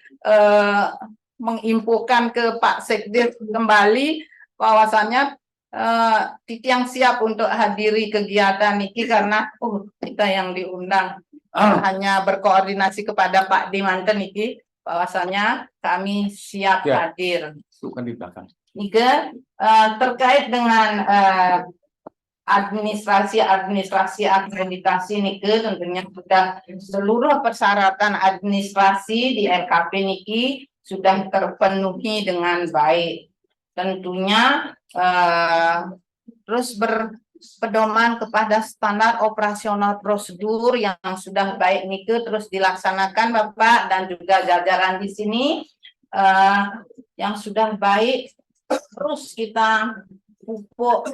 menginfokan ke Pak Sekdir kembali bahwasannya Titi yang siap untuk hadiri kegiatan niki karena kita yang diundang. Hanya berkoordinasi kepada Pak Dimanten niki bahwasanya kami siap hadir. Bukan di belakang. Nika terkait dengan administrasi akreditasi niki tentunya sudah seluruh persyaratan administrasi di LKP niki sudah terpenuhi dengan baik. Tentunya terus berpedoman kepada standar operasional prosedur yang sudah baik niki terus dilaksanakan Bapak dan juga jajaran di sini yang sudah baik terus kita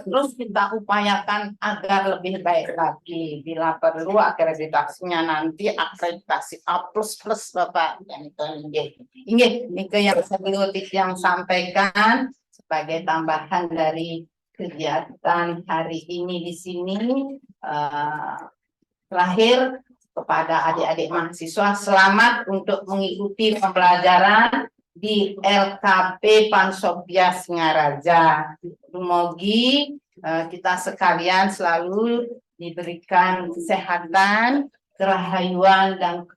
terus kita upayakan agar lebih baik lagi. Bila perlu akreditasinya nanti akreditasi A++ Bapak. Ini yang saya yang sampaikan sebagai tambahan dari kegiatan hari ini di sini. Terakhir kepada adik-adik mahasiswa, selamat untuk mengikuti pembelajaran di LKP Pansopya Singaraja. Semoga kita sekalian selalu diberikan kesehatan, kerahayuan, dan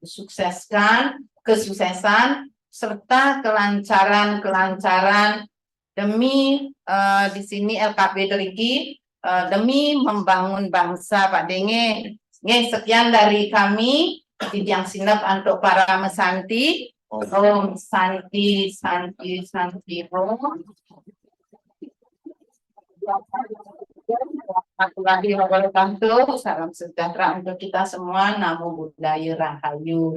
kesuksesan serta kelancaran demi di sini LKP Deriki demi membangun bangsa Pak Denge. Sekian dari kami di Tiang Sinap untuk para mesanti. Om Santi Om. Salam sejahtera untuk kita semua. Namo Buddhaya, Rahayu.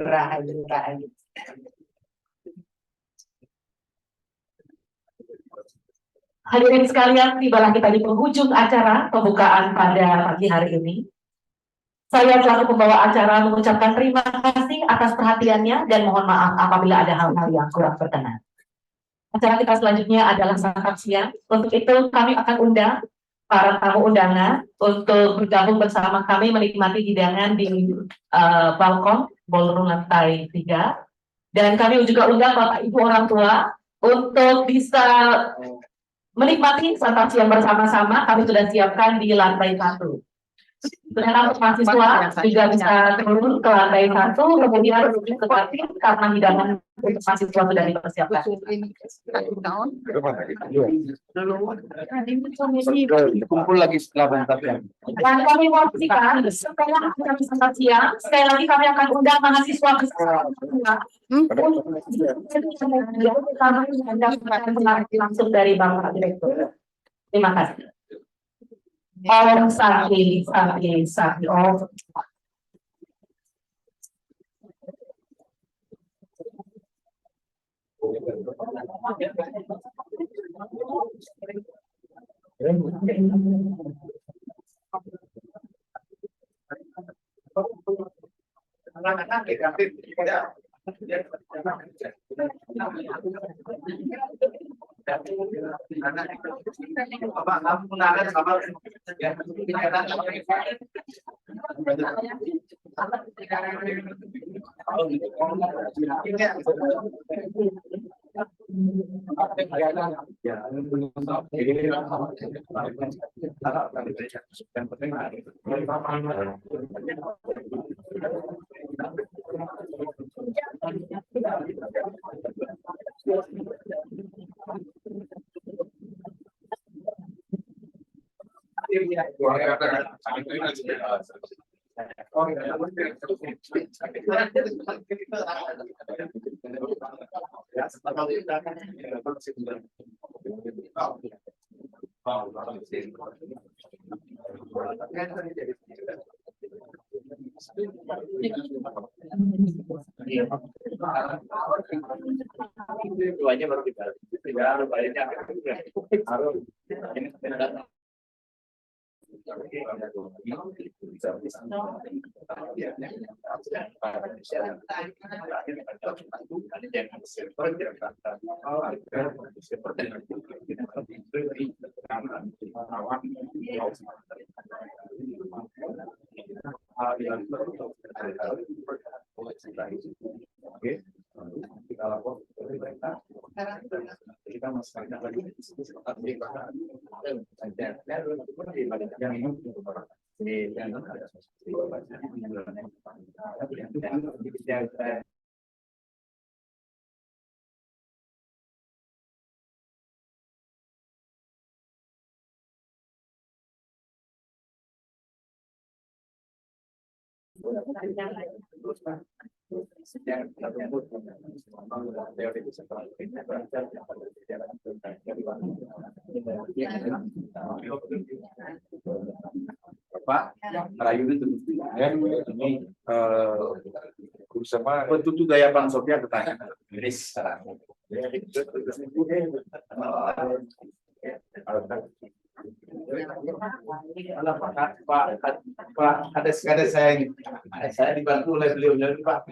Hadirin sekalian, tibalah kita di penghujung acara pembukaan pada pagi hari ini. Saya selaku pembawa acara mengucapkan terima kasih atas perhatiannya dan mohon maaf apabila ada hal-hal yang kurang berkenan. Acara kita selanjutnya adalah santap siang. Untuk itu kami akan undang para tamu undangan untuk bergabung bersama kami menikmati hidangan di balkon ballroom lantai 3. Dan kami juga undang Bapak Ibu orang tua untuk bisa menikmati santap siang bersama-sama. Kami sudah siapkan di lantai 1. Sedangkan untuk mahasiswa juga bisa turun ke lantai 1, kemudian tetapi karena hidangan untuk mahasiswa sudah dipersiapkan. Kumpul lagi setelah bentar ya. Dan kami pastikan setelah kami santap siang, sekali lagi kami akan undang mahasiswa ke langsung dari Bapak Direktur. Terima kasih. Om Santi, Santi, Santi, Om. Pak Rayu itu ini bersama bentuk gaya Bang Sofia bertanya. Pak, ada saya ini. Saya dibantu oleh beliau jadi Pak.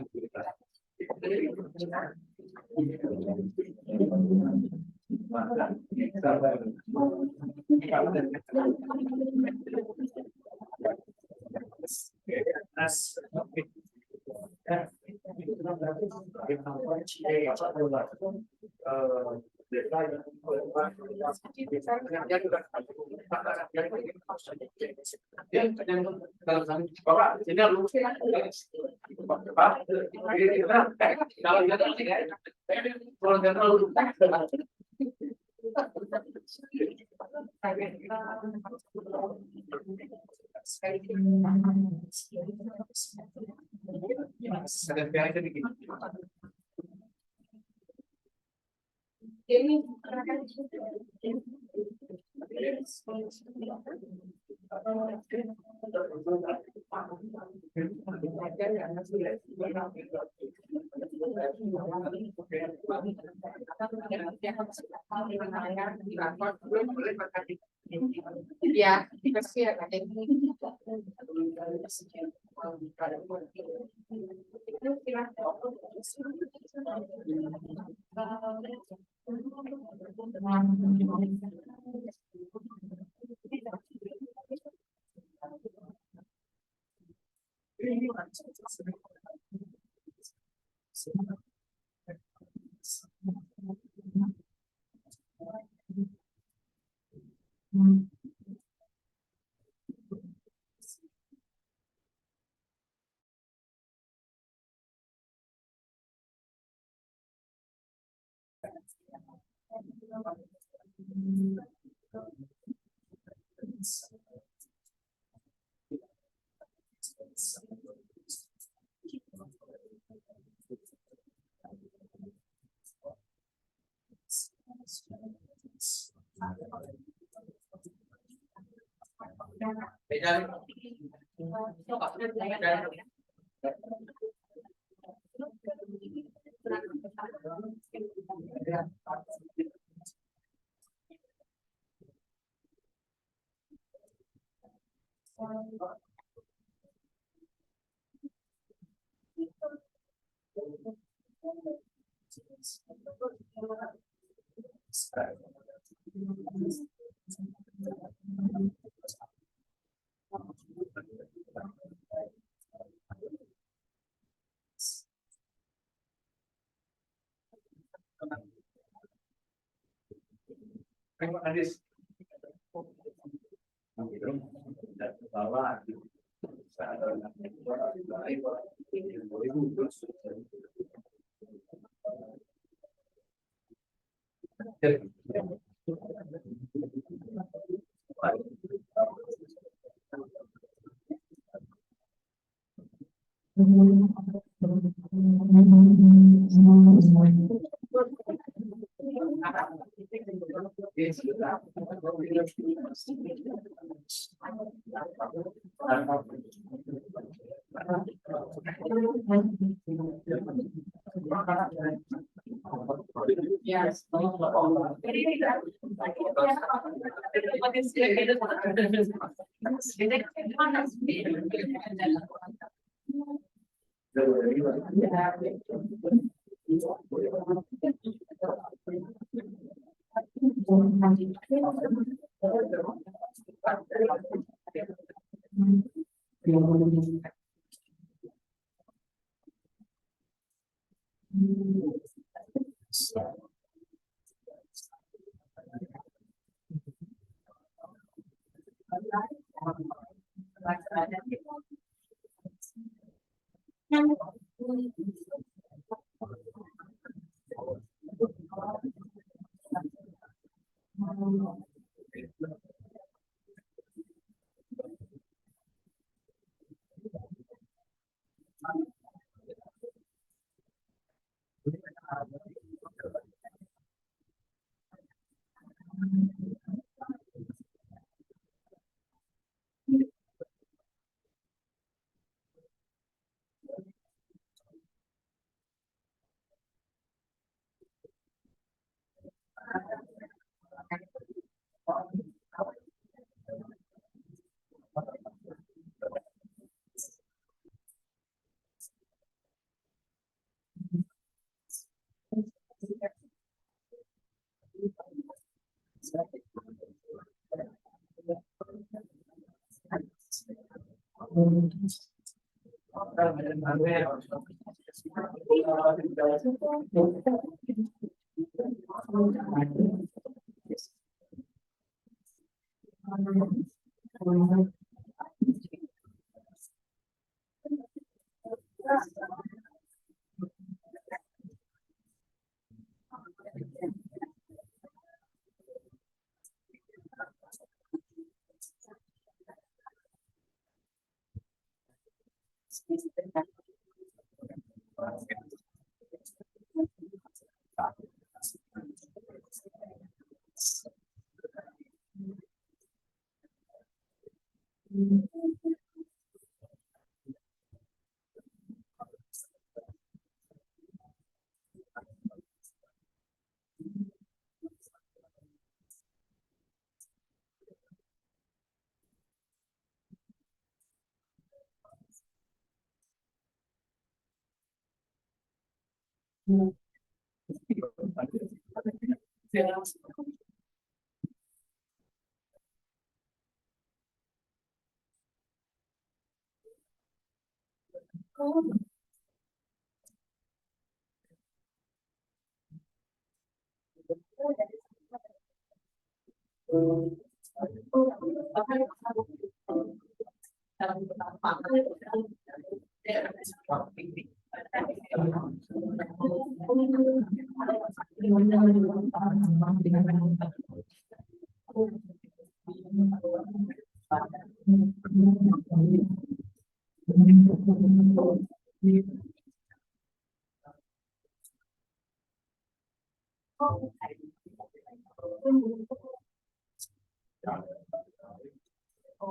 Ya, kasih ya.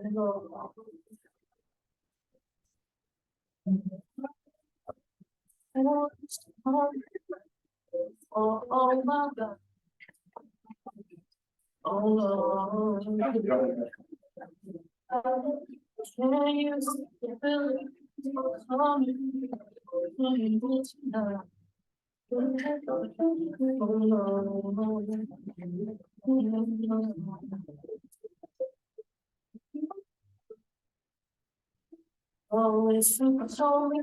Oh my God. Oh Lord. Can you feel it coming? Always control me.